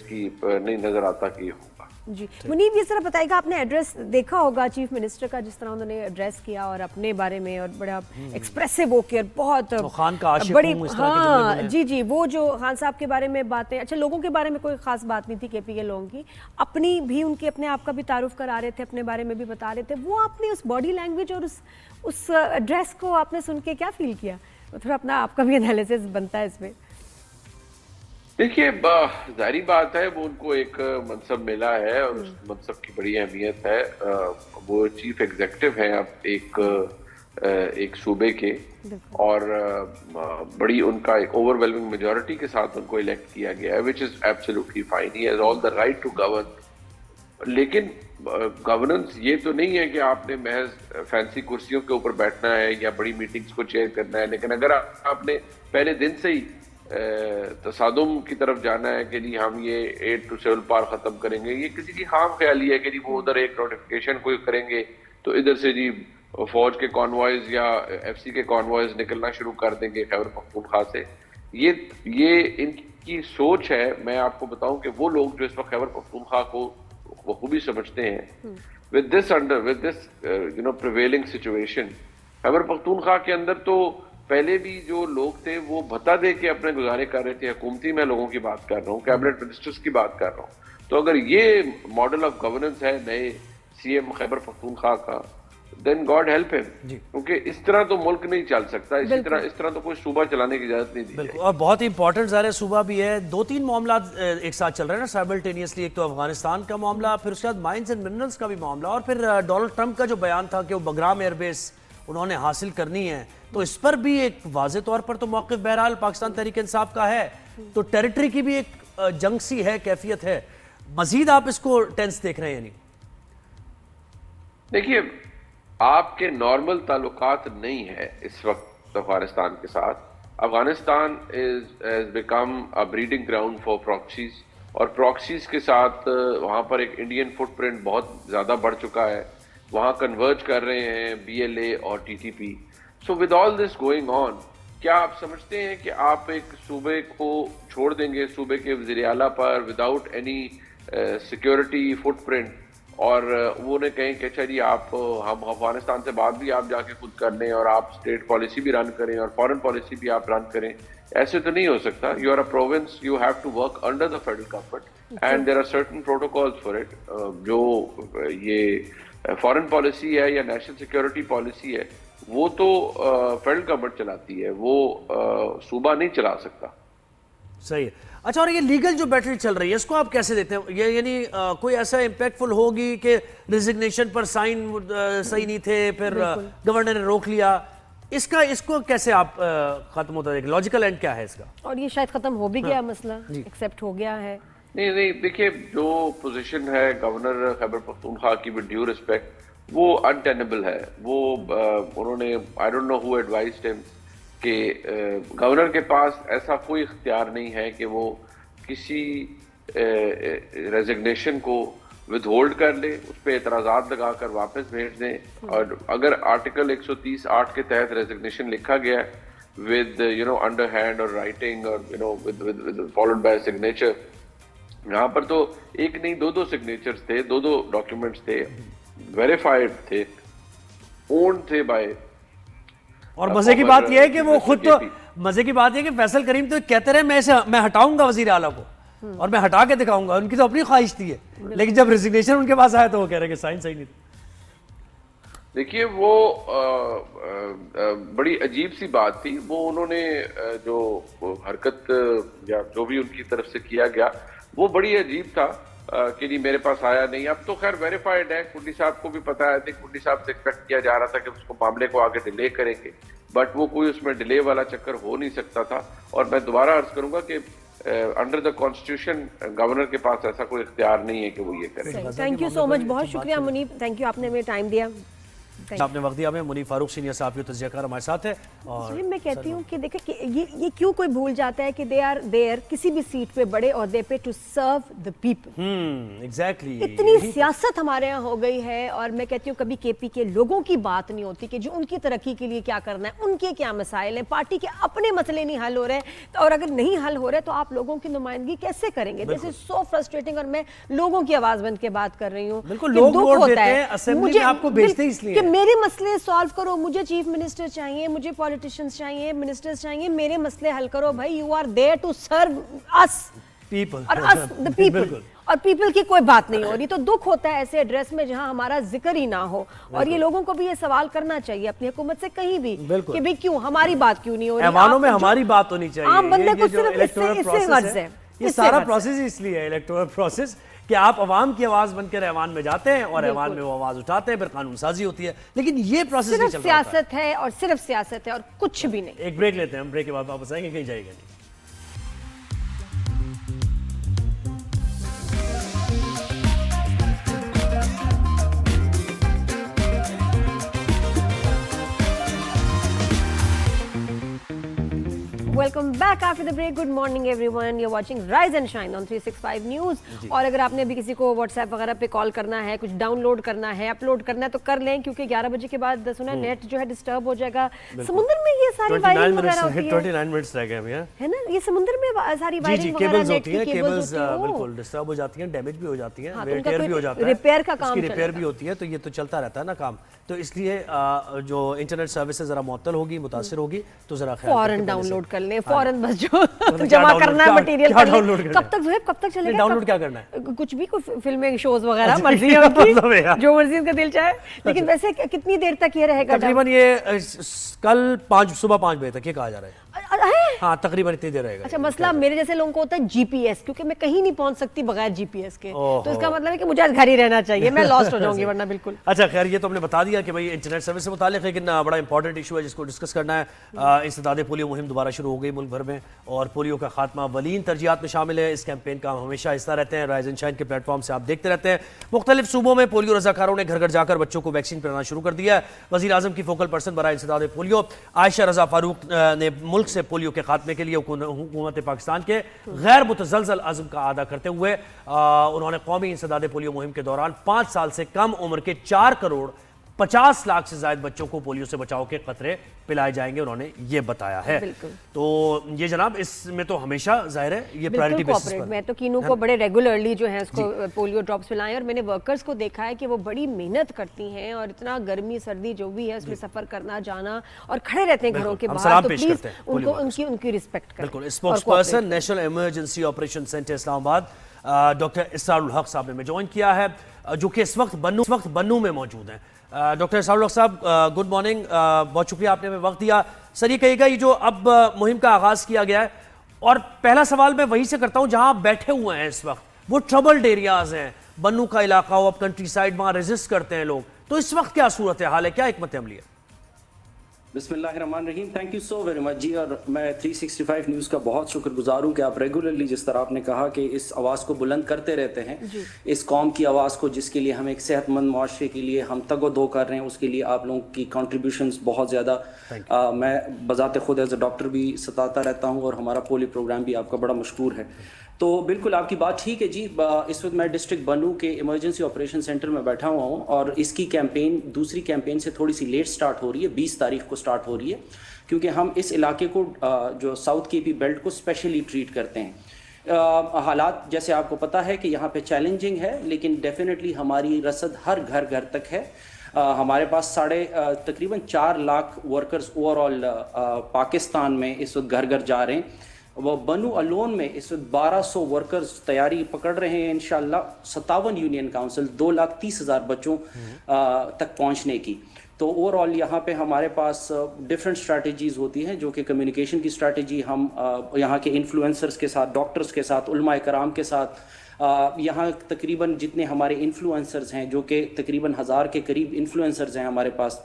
کی نہیں نظر آتا کہ یہ ہوگا. جی منیب، یہ ذرا بتائیے گا، آپ نے ایڈریس دیکھا ہوگا چیف منسٹر کا، جس طرح انہوں نے ایڈریس کیا اور اپنے بارے میں، اور بڑا ایکسپریسو ہو کے، اور بہت خان کا عاشق بڑی، ہوں اس طرح کے جملے بولے. جی وہ جو خان صاحب کے بارے میں باتیں، اچھا لوگوں کے بارے میں کوئی خاص بات نہیں تھی کے پی کے لوگوں کی، اپنی بھی ان کے اپنے آپ کا بھی تعارف کرا رہے تھے، اپنے بارے میں بھی بتا رہے تھے. وہ آپ نے اس باڈی لینگویج اور اس ایڈریس کو آپ نے سن کے کیا فیل کیا؟ تھوڑا اپنا آپ کا بھی انالیسس بنتا ہے اس میں. دیکھیے ظاہری بات ہے، وہ ان کو ایک منصب ملا ہے اور اس منصب کی بڑی اہمیت ہے. وہ چیف ایگزیکٹو ہیں اب ایک صوبے کے، اور بڑی ان کا ایک اوور ویلمنگ میجورٹی کے ساتھ ان کو الیکٹ کیا گیا ہے، which is absolutely fine. He has all the right to govern. لیکن گورننس یہ تو نہیں ہے کہ آپ نے محض فینسی کرسیوں کے اوپر بیٹھنا ہے یا بڑی میٹنگز کو چیئر کرنا ہے. لیکن اگر آپ نے پہلے دن سے ہی تصادم کی طرف جانا ہے کہ جی ہم یہ 8 to 7 پار ختم کریں گے، یہ کسی کی خام خیالی ہے کہ جی وہ ادھر ایک نوٹیفیکیشن کوئی کریں گے تو ادھر سے جی فوج کے کانوائز یا ایف سی کے کانوائز نکلنا شروع کر دیں گے خیبر پختونخوا سے. یہ ان کی سوچ ہے. میں آپ کو بتاؤں کہ وہ لوگ جو اس وقت خیبر پختونخوا کو بخوبی سمجھتے ہیں with this prevailing situation، Khyber Pakhtunkhwa کے اندر تو پہلے بھی جو لوگ تھے وہ بھتا دے کے اپنے گزارے کر رہے تھے. حکومتی میں لوگوں کی بات کر رہا ہوں، کیبنٹ منسٹرز کی بات کر رہا ہوں. تو اگر یہ ماڈل آف گورننس ہے نئے سی ایم خیبر پختونخوا کا، دین گاڈ ہیلپ ہم، کیونکہ اس طرح تو ملک نہیں چل سکتا. اس طرح تو کوئی صوبہ چلانے کی اجازت نہیں دی. بالکل، اور بہت ہی امپورٹنٹ ظاہر صوبہ بھی ہے. 2-3 معاملات ایک ساتھ چل رہے ہیں نا سائملٹینیسلی. ایک تو افغانستان کا معاملہ، پھر اس کے بعد مائنز اینڈ منرلز کا بھی معاملہ، اور پھر ڈونلڈ ٹرمپ کا جو بیان تھا کہ وہ بگرام ایئر بیس انہوں نے حاصل کرنی ہے. تو اس پر بھی ایک واضح طور پر تو موقف بہرحال پاکستان تحریک انصاف کا ہے. تو ٹیریٹری کی بھی ایک جنگ سی ہے، کیفیت ہے. مزید آپ اس کو ٹینس دیکھ رہے ہیں؟ یعنی دیکھیے آپ کے نارمل تعلقات نہیں ہے اس وقت افغانستان کے ساتھ. Afghanistan has become a breeding ground for proxies، اور پراکسیز کے ساتھ وہاں پر ایک انڈین فٹ پرنٹ بہت زیادہ بڑھ چکا ہے. وہاں کنورج کر رہے ہیں بی ایل اے اور T T P. So with all this going on, کیا آپ سمجھتے ہیں کہ آپ ایک صوبے کو چھوڑ دیں گے، صوبے کے وزیر اعلیٰ پر without any security footprint, اور وہ نے کہیں کہ اچھا جی آپ ہم افغانستان سے بات بھی آپ جا کے خود کر لیں اور آپ اسٹیٹ پالیسی بھی رن کریں اور فارن پالیسی بھی آپ رن کریں؟ ایسے تو نہیں ہو سکتا. You are a province, you have to work under the federal government and there are certain protocols for it. جو یہ فارن پالیسی ہے یا نیشنل سیکیورٹی پالیسی ہے وہ تو فیڈرل گورنمنٹ چلاتی ہے، وہ صوبہ نہیں چلا سکتا. صحیح ہے. اچھا، اور یہ لیگل جو بیٹل چل رہی ہے اس کو آپ کیسے دیکھتے ہیں؟ یہ یعنی کوئی ایسا امپیکٹفل ہوگی کہ ریزگنیشن پر سائن صحیح نہیں تھے، پھر گورنر نے روک لیا، اس کو کیسے آپ ختم ہوتا ہے؟ لاجیکل اینڈ کیا ہے اس کا؟ اور یہ شاید ختم ہو بھی گیا مسئلہ، ایکسیپٹ ہو گیا ہے. نہیں دیکھیے جو پوزیشن ہے گورنر خیبر پختونخوا کی ود ڈیو ریسپیکٹ وہ انٹینیبل ہے. وہ انہوں نے I don't know who advised ہم کہ گورنر کے پاس ایسا کوئی اختیار نہیں ہے کہ وہ کسی ریزگنیشن کو ود ہولڈ کر لے، اس پہ اعتراضات لگا کر واپس بھیج دیں. اور اگر آرٹیکل 130(8) کے تحت ریزگنیشن لکھا گیا ہے with underhand or writing or with followed by a signature. یہاں پر تو ایک نہیں دو سگنیچرز تھے, دو ڈاکیومنٹس تھے, ویریفائڈ تھے, اونڈ تھے بائی. اور مزے کی بات یہ ہے کہ وہ خود تو مزے کی بات یہ ہے کہ فیصل کریم تو کہتے رہے میں ہٹاؤں گا وزیر اعلیٰ کو اور میں ہٹا کے دکھاؤں گا, ان کی تو اپنی خواہش تھی ہے, لیکن جب ریزگنیشن ان کے پاس آیا تو وہ کہہ رہے کہ سائن صحیح نہیں تھی. دیکھیے وہ بڑی عجیب سی بات تھی, وہ انہوں نے جو حرکت یا جو بھی ان کی طرف سے کیا گیا وہ بڑی عجیب تھا کہ نہیں میرے پاس آیا نہیں. اب تو خیر ویریفائڈ ہے, کنڈی صاحب کو بھی پتا ہے, کنڈی صاحب سے ایکسپیکٹ کیا جا رہا تھا کہ اس کو معاملے کو آگے ڈیلے کریں گے, بٹ وہ کوئی اس میں ڈیلے والا چکر ہو نہیں سکتا تھا. اور میں دوبارہ عرض کروں گا کہ انڈر دا کانسٹیٹیوشن گورنر کے پاس ایسا کوئی اختیار نہیں ہے کہ وہ یہ کرے. تھینک یو سو مچ, بہت شکریہ منیب, تھینک یو, آپ نے ہمیں ٹائم دیا. آپ نے وقت دیا. ہمیں منیب فاروق سینئر صحافی تجزیہ کار ہمارے ساتھ ہے. اور میں کہتی ہوں کہ دیکھیں کہ یہ کیوں کوئی بھول جاتا ہے کہ دے آر دیئر کسی بھی سیٹ پہ بڑے عہدے پہ to serve the people. Exactly اتنی سیاست ہمارے یہاں ہو گئی ہے, اور میں کہتی ہوں کبھی کے پی کے لوگوں کی بات نہیں ہوتی کہ جو ان کی ترقی کے لیے کیا کرنا ہے, ان کے کیا مسائل ہیں, پارٹی کے اپنے مسئلے نہیں حل ہو رہے, اور اگر نہیں حل ہو رہے تو آپ لوگوں کی نمائندگی کیسے کریں گے؟ دس از سو فرسٹریٹنگ. اور میں لوگوں کی آواز بن کے بات کر رہی ہوں. بالکل, لوگ ووٹ دیتے ہیں اسمبلی میں, آپ کو بھیجتے اس لیے کہ میرے مسئلے سالو کرو, مجھے چیف منسٹر چاہیے, مجھے پولیٹیشنز چاہیے, منسٹرز چاہیے, میرے مسئلے حل کرو بھائی. You are there to serve اس پیپل اور اس دا پیپل, اور پیپل کی کوئی بات نہیں ہو رہی. تو دکھ ہوتا ہے ایسے ایڈریس میں جہاں ہمارا ذکر ہی نہ ہو, اور یہ لوگوں کو بھی یہ سوال کرنا چاہیے اپنی حکومت سے کہیں بھی کہ بھئی کیوں ہماری بات کیوں نہیں ہو رہی, ایوانوں میں ہماری بات ہونی چاہیے. عام بندے کو صرف اس سے غرض ہے. یہ سارا پروسیس اس لیے ہے الیکٹورل پروسیس کہ آپ عوام کی آواز بن کر ایوان میں جاتے ہیں اور ایوان میں وہ آواز اٹھاتے ہیں, پھر قانون سازی ہوتی ہے. لیکن یہ پروسیس نہیں چل رہا. صرف سیاست ہے اور صرف سیاست ہے اور کچھ بھی نہیں. ایک بریک لیتے ہیں, ہم بریک کے بعد واپس آئیں گے, کہیں جائے گا نہیں. Welcome back after the break. Good morning everyone. You're watching Rise and Shine on 365 News. اور اگر آپ نے بھی کسی کو واٹس ایپ وغیرہ پہ کال کرنا ہے, کچھ ڈاؤن لوڈ کرنا ہے, اپلوڈ کرنا ہے تو کر لیں, کیونکہ 11 بجے کے بعد سنا نیٹ جو ہے ڈسٹرب ہو جائے گا. سمندر میں یہ ساری وائرنگ وغیرہ ہوتی ہے, 29 منٹس رہ گئے ہمیں, ہے نا, یہ سمندر میں ساری وائرنگ وغیرہ کیبلز ہوتی ہیں, کیبلز بالکل ڈسٹرب ہو جاتی ہیں, ڈیمیج بھی ہو جاتی ہیں, ریپیئر بھی ہو جاتا ہے, ریپیئر کا کام, ریپیئر بھی ہوتی ہے, تو یہ تو چلتا رہتا ہے نا کام. تو اس لیے جو انٹرنیٹ سروسز ذرا معطل ہوگی, متاثر ہوگی, تو ذرا خیال فوراً ڈاؤن لوڈ کر لیں, فوراً بس جو جمع کرنا ہے مٹیریل کر لیں. کب تک کب تک چلے گا ڈاؤن لوڈ کیا کرنا ہے؟ کچھ بھی, کوئی فلمیں شوز وغیرہ مرضی ہے ان کی, جو مرضی ان کا دل چاہے. لیکن ویسے کتنی دیر تک یہ رہے گا؟ تقریباً یہ کل صبح 5 بجے تک یہ کہا جا رہا ہے. ہاں تقریباً اتنی دیر رہے گا. اچھا, مسئلہ میرے جیسے لوگوں کو ہوتا ہے جی پی ایس, کیونکہ میں کہیں نہیں پہنچ سکتی بغیر جی پی ایس کے, تو اس کا مطلب ہے کہ مجھے گھر ہی رہنا چاہیے, میں لاسٹ ہو جاؤں گی ورنہ بالکل. اچھا خیر, یہ تو ہم نے بتا دیا کہ بھائی انٹرنیٹ سروس سے متعلق, لیکن بڑا امپورٹنٹ ایشو ہے جس کو ڈسکس کرنا ہے. انسداد پولیو مہم دوبارہ شروع ہو گئی ملک بھر میں, اور پولیو کا خاتمہ اولین ترجیحات میں شامل ہے. اس کیمپین کا ہم ہمیشہ حصہ رہتے ہیں, رائز اینڈ شائن کے پلیٹ فارم سے آپ دیکھتے رہتے ہیں. مختلف صوبوں میں پولیو رضاکاروں نے گھر گھر جا کر بچوں کو ویکسین پلانا شروع کر دیا ہے. وزیر اعظم کی فوکل پرسن برائے انسداد پولیو عائشہ رضا فاروق نے ملک سے پولیو کے خاتمے کے لیے حکومت پاکستان کے غیر متزلزل عزم کا اعادہ کرتے ہوئے انہوں نے قومی انسداد پولیو مہم کے دوران 5 سال سے کم عمر کے 4 کروڑ 50 لاکھ سے زائد بچوں کو پولیو سے بچاؤ کے قطرے پلائے جائیں گے, انہوں نے یہ بتایا ہے. تو یہ جناب اس میں تو ہمیشہ ظاہر ہے یہ پرائرٹی بیسس پر. میں تو کینو کو بڑے ریگولرلی جو ہے اس کو پولیو ڈراپس پلائیں, اور میں نے ورکرز کو دیکھا ہے کہ وہ بڑی محنت کرتی ہیں, اور اتنا گرمی سردی جو بھی ہے اس میں سفر کرنا جانا اور کھڑے رہتے ہیں گھروں کے باہر, تو پلیز ان کی رسپیکٹ کریں. بالکل. Spokesperson national emergency operation centre Islamabad doctor اسرار الحق صاحب نے جوائن کیا ہے, جو کہ اس وقت بنو میں موجود ہیں. ڈاکٹر اسرار الحق صاحب گڈ مارننگ, بہت شکریہ آپ نے ہمیں وقت دیا. سر یہ کہیے گا, یہ جو اب مہم کا آغاز کیا گیا ہے, اور پہلا سوال میں وہیں سے کرتا ہوں جہاں آپ بیٹھے ہوئے ہیں اس وقت, وہ ٹربلڈ ایریاز ہیں, بنو کا علاقہ ہو, اب کنٹری سائیڈ وہاں ریزسٹ کرتے ہیں لوگ, تو اس وقت کیا صورت حال ہے, کیا حکمت عملی ہے؟ بسم اللہ الرحمن الرحیم. Thank you so very much جی, اور میں 365 نیوز کا بہت شکر گزار ہوں کہ آپ ریگولرلی جس طرح آپ نے کہا کہ اس آواز کو بلند کرتے رہتے ہیں, اس قوم کی آواز کو, جس کے لیے ہم ایک صحت مند معاشرے کے لیے ہم تگ و دو کر رہے ہیں, اس کے لیے آپ لوگوں کی کنٹریبیوشنز بہت زیادہ. میں بذات خود ایز اے ڈاکٹر بھی ستاتا رہتا ہوں, اور ہمارا پولیو پروگرام بھی آپ کا بڑا مشکور ہے. تو بالکل آپ کی بات ٹھیک ہے جی. اس وقت میں ڈسٹرکٹ بنو کے ایمرجنسی آپریشن سینٹر میں بیٹھا ہوا ہوں اور اس کی کیمپین دوسری کیمپین سے تھوڑی سی لیٹ سٹارٹ ہو رہی ہے, 20 تاریخ کو سٹارٹ ہو رہی ہے, کیونکہ ہم اس علاقے کو جو ساؤتھ کے پی بیلٹ کو اسپیشلی ٹریٹ کرتے ہیں. حالات جیسے آپ کو پتہ ہے کہ یہاں پہ چیلنجنگ ہے, لیکن ڈیفینیٹلی ہماری رسد ہر گھر تک ہے. ہمارے پاس تقریباً 4 lakh workers over all Pakistan میں اس وقت گھر جا رہے ہیں. وہ بنو الون میں اس وقت 1200 ورکرز تیاری پکڑ رہے ہیں انشاءاللہ 57 یونین کاؤنسل 2,30,000 بچوں تک پہنچنے کی. تو اوور آل یہاں پہ ہمارے پاس ڈفرینٹ اسٹریٹجیز ہوتی ہیں, جو کہ کمیونیکیشن کی اسٹریٹجی ہم یہاں کے انفلوئنسرز کے ساتھ, ڈاکٹرز کے ساتھ, علماء کرام کے ساتھ, یہاں تقریباً جتنے ہمارے انفلوئنسرز ہیں, جو کہ تقریباً 1000 کے قریب انفلوئنسرز ہیں ہمارے پاس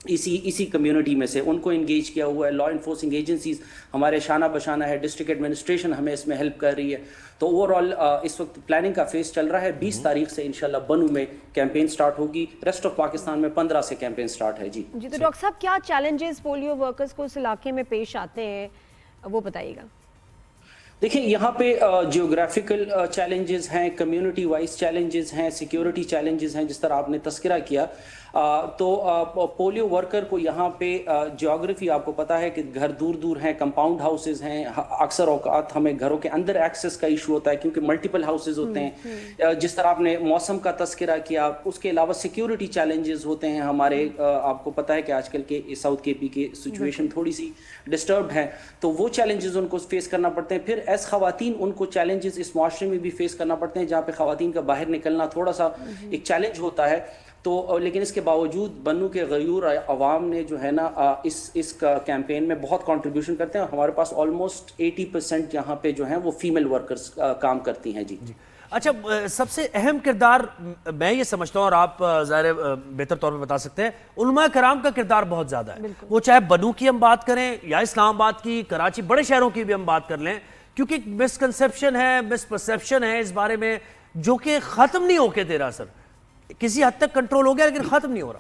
اسی کمیونٹی میں سے, ان کو انگیج کیا ہوا ہے. لا انفورسنگ ایجنسیز ہمارے شانہ بشانہ ہے, ڈسٹرکٹ ایڈمنسٹریشن ہمیں اس میں ہیلپ کر رہی ہے. تو اوور آل اس وقت پلاننگ کا فیز چل رہا ہے. 20 تاریخ سے انشاءاللہ بنو میں کیمپین سٹارٹ ہوگی, ریسٹ آف پاکستان میں 15 سے کیمپین سٹارٹ ہے. جی تو ڈاکٹر صاحب کیا چیلنجز پولیو ورکرز کو اس علاقے میں پیش آتے ہیں, وہ بتائیے گا. دیکھیں یہاں پہ جیوگرافیکل چیلنجز ہیں, کمیونٹی وائز چیلنجز ہیں, سیکیورٹی چیلنجز ہیں, جس طرح آپ نے تذکرہ کیا. تو پولیو ورکر کو یہاں پہ جیوگرافی آپ کو پتہ ہے کہ گھر دور ہیں, کمپاؤنڈ ہاؤسز ہیں, اکثر اوقات ہمیں گھروں کے اندر ایکسیس کا ایشو ہوتا ہے کیونکہ ملٹیپل ہاؤسز ہوتے ہیں. جس طرح آپ نے موسم کا تذکرہ کیا, اس کے علاوہ سیکیورٹی چیلنجز ہوتے ہیں ہمارے. آپ کو پتہ ہے کہ آج کل کے ساؤتھ کے پی کی سچویشن تھوڑی سی ڈسٹربڈ ہے, تو وہ چیلنجز ان کو فیس کرنا پڑتے ہیں. پھر ایز خواتین ان کو چیلنجز اس معاشرے میں بھی فیس کرنا پڑتے ہیں, جہاں پہ خواتین کا باہر نکلنا تھوڑا سا ایک چیلنج ہوتا ہے. تو لیکن اس کے باوجود بنو کے غیور عوام نے جو ہے نا اس کیمپین میں بہت کنٹریبیوشن کرتے ہیں. ہمارے پاس آلموسٹ 80% یہاں پہ جو ہیں وہ فیمیل ورکرز کام کرتی ہیں. جی اچھا, سب سے اہم کردار میں یہ سمجھتا ہوں, اور آپ ظاہر بہتر طور پہ بتا سکتے ہیں, علماء کرام کا کردار بہت زیادہ ہے. وہ چاہے بنو کی ہم بات کریں یا اسلام آباد کی, کراچی, بڑے شہروں کی بھی ہم بات کر لیں, کیونکہ ایک مسکنسیپشن ہے, مس پرسیپشن ہے اس بارے میں, جو کہ ختم نہیں ہو کے دے رہا. سر کسی حد تک کنٹرول ہو گیا لیکن ختم نہیں ہو رہا.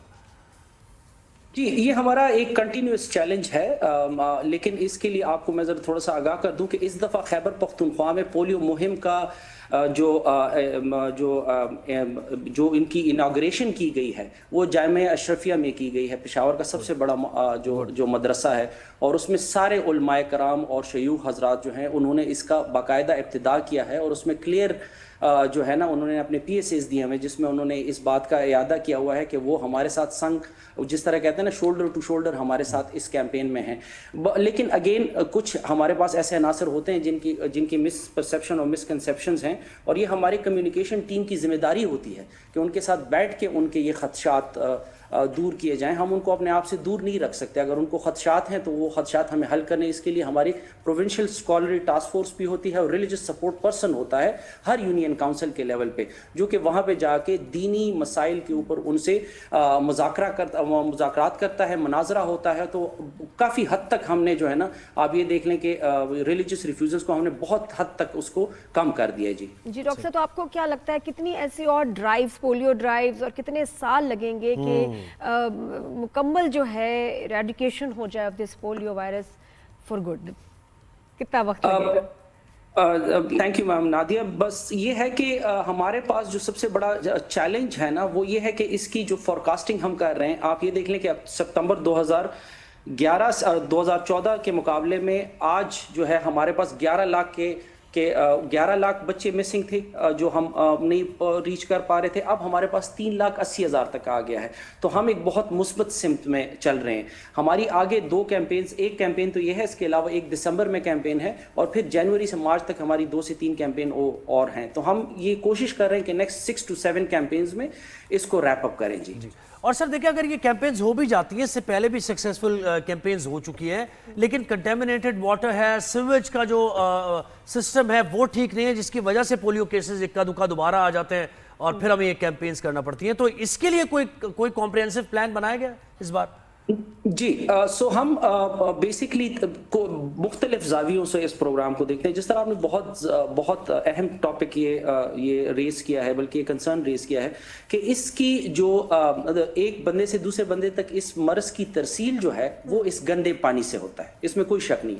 جی یہ ہمارا ایک کنٹینیوس چیلنج ہے, لیکن اس کے لیے آپ کو میں ذرا تھوڑا سا آگاہ کر دوں کہ اس دفعہ خیبر پختونخوا میں پولیو مہم کا جو ان کی اناگریشن کی گئی ہے وہ جامعہ اشرفیہ میں کی گئی ہے, پشاور کا سب سے بڑا جو مدرسہ ہے, اور اس میں سارے علماء کرام اور شیوخ حضرات جو ہیں انہوں نے اس کا باقاعدہ ابتدا کیا ہے, اور اس میں کلیئر جو ہے نا انہوں نے اپنے PSAs دیے ہوئے, جس میں انہوں نے اس بات کا اعادہ کیا ہوا ہے کہ وہ ہمارے ساتھ سنگ, جس طرح کہتے ہیں نا شولڈر ٹو شولڈر, ہمارے ساتھ اس کیمپین میں ہیں. لیکن اگین کچھ ہمارے پاس ایسے عناصر ہوتے ہیں جن کی مس پرسیپشن اور مسکنسیپشنز ہیں, اور یہ ہماری کمیونیکیشن ٹیم کی ذمہ داری ہوتی ہے کہ ان کے ساتھ بیٹھ کے ان کے یہ خدشات دور کیے جائیں. ہم ان کو اپنے آپ سے دور نہیں رکھ سکتے. اگر ان کو خدشات ہیں تو وہ خدشات ہمیں حل کرنے, اس کے لیے ہماری پروونشل اسکالری ٹاسک فورس بھی ہوتی ہے, اور ریلیجس سپورٹ پرسن ہوتا ہے ہر یونین کاؤنسل کے لیول پہ, جو کہ وہاں پہ جا کے دینی مسائل کے اوپر ان سے مذاکرات کرتا ہے, مناظرہ ہوتا ہے. تو کافی حد تک ہم نے جو ہے نا, آپ یہ دیکھ لیں کہ ریلیجس ریفیوزلز کو ہم نے بہت حد تک اس کو کم کر دیا. جی ڈاکٹر صاحب, تو آپ کو کیا لگتا ہے کتنی ایسی اور ڈرائیوز, پولیو ڈرائیوز, اور کتنے سال لگیں گے کہ مکمل جو ہے ایریڈیکیشن ہو جائے of this polio virus for good, کتنا وقت لگے گا؟ Thank you ma'am Nadia. بس یہ ہے کہ ہمارے پاس جو سب سے بڑا چیلنج ہے نا وہ یہ ہے کہ اس کی جو فورکاسٹنگ ہم کر رہے ہیں, آپ یہ دیکھ لیں کہ سپتمبر 2014 کے مقابلے میں آج جو ہے ہمارے پاس 11 لاکھ بچے مسنگ تھے جو ہم نہیں ریچ کر پا رہے تھے. اب ہمارے پاس 3,80,000 تک آ گیا ہے. تو ہم ایک بہت مثبت سمت میں چل رہے ہیں. ہماری آگے 2 کیمپینز, ایک کیمپین تو یہ ہے, اس کے علاوہ ایک دسمبر میں کیمپین ہے, اور پھر جنوری سے مارچ تک ہماری 2 سے 3 کیمپین اور ہیں. تو ہم یہ کوشش کر رہے ہیں کہ نیکسٹ 6 to 7 کیمپینز میں اس کو ریپ اپ کریں. جی اور سر دیکھیں, اگر یہ کیمپینز ہو بھی جاتی ہیں, اس سے پہلے بھی سکسیسفل کیمپینز ہو چکی ہیں, لیکن کنٹیمنیٹڈ واٹر ہے, سیویج کا جو سسٹم ہے وہ ٹھیک نہیں ہے, جس کی وجہ سے پولیو کیسز اکا دکا دوبارہ آ جاتے ہیں, اور پھر ہمیں یہ کیمپینز کرنا پڑتی ہیں. تو اس کے لیے کوئی کمپریہنسو پلان بنایا گیا اس بار؟ جی سو ہم بیسکلی مختلف زاویوں سے اس پروگرام کو دیکھتے ہیں. جس طرح آپ نے بہت اہم ٹاپک یہ ریز کیا ہے, بلکہ یہ کنسرن ریز کیا ہے کہ اس کی جو ایک بندے سے دوسرے بندے تک اس مرض کی ترسیل جو ہے وہ اس گندے پانی سے ہوتا ہے, اس میں کوئی شک نہیں.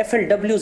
FLWs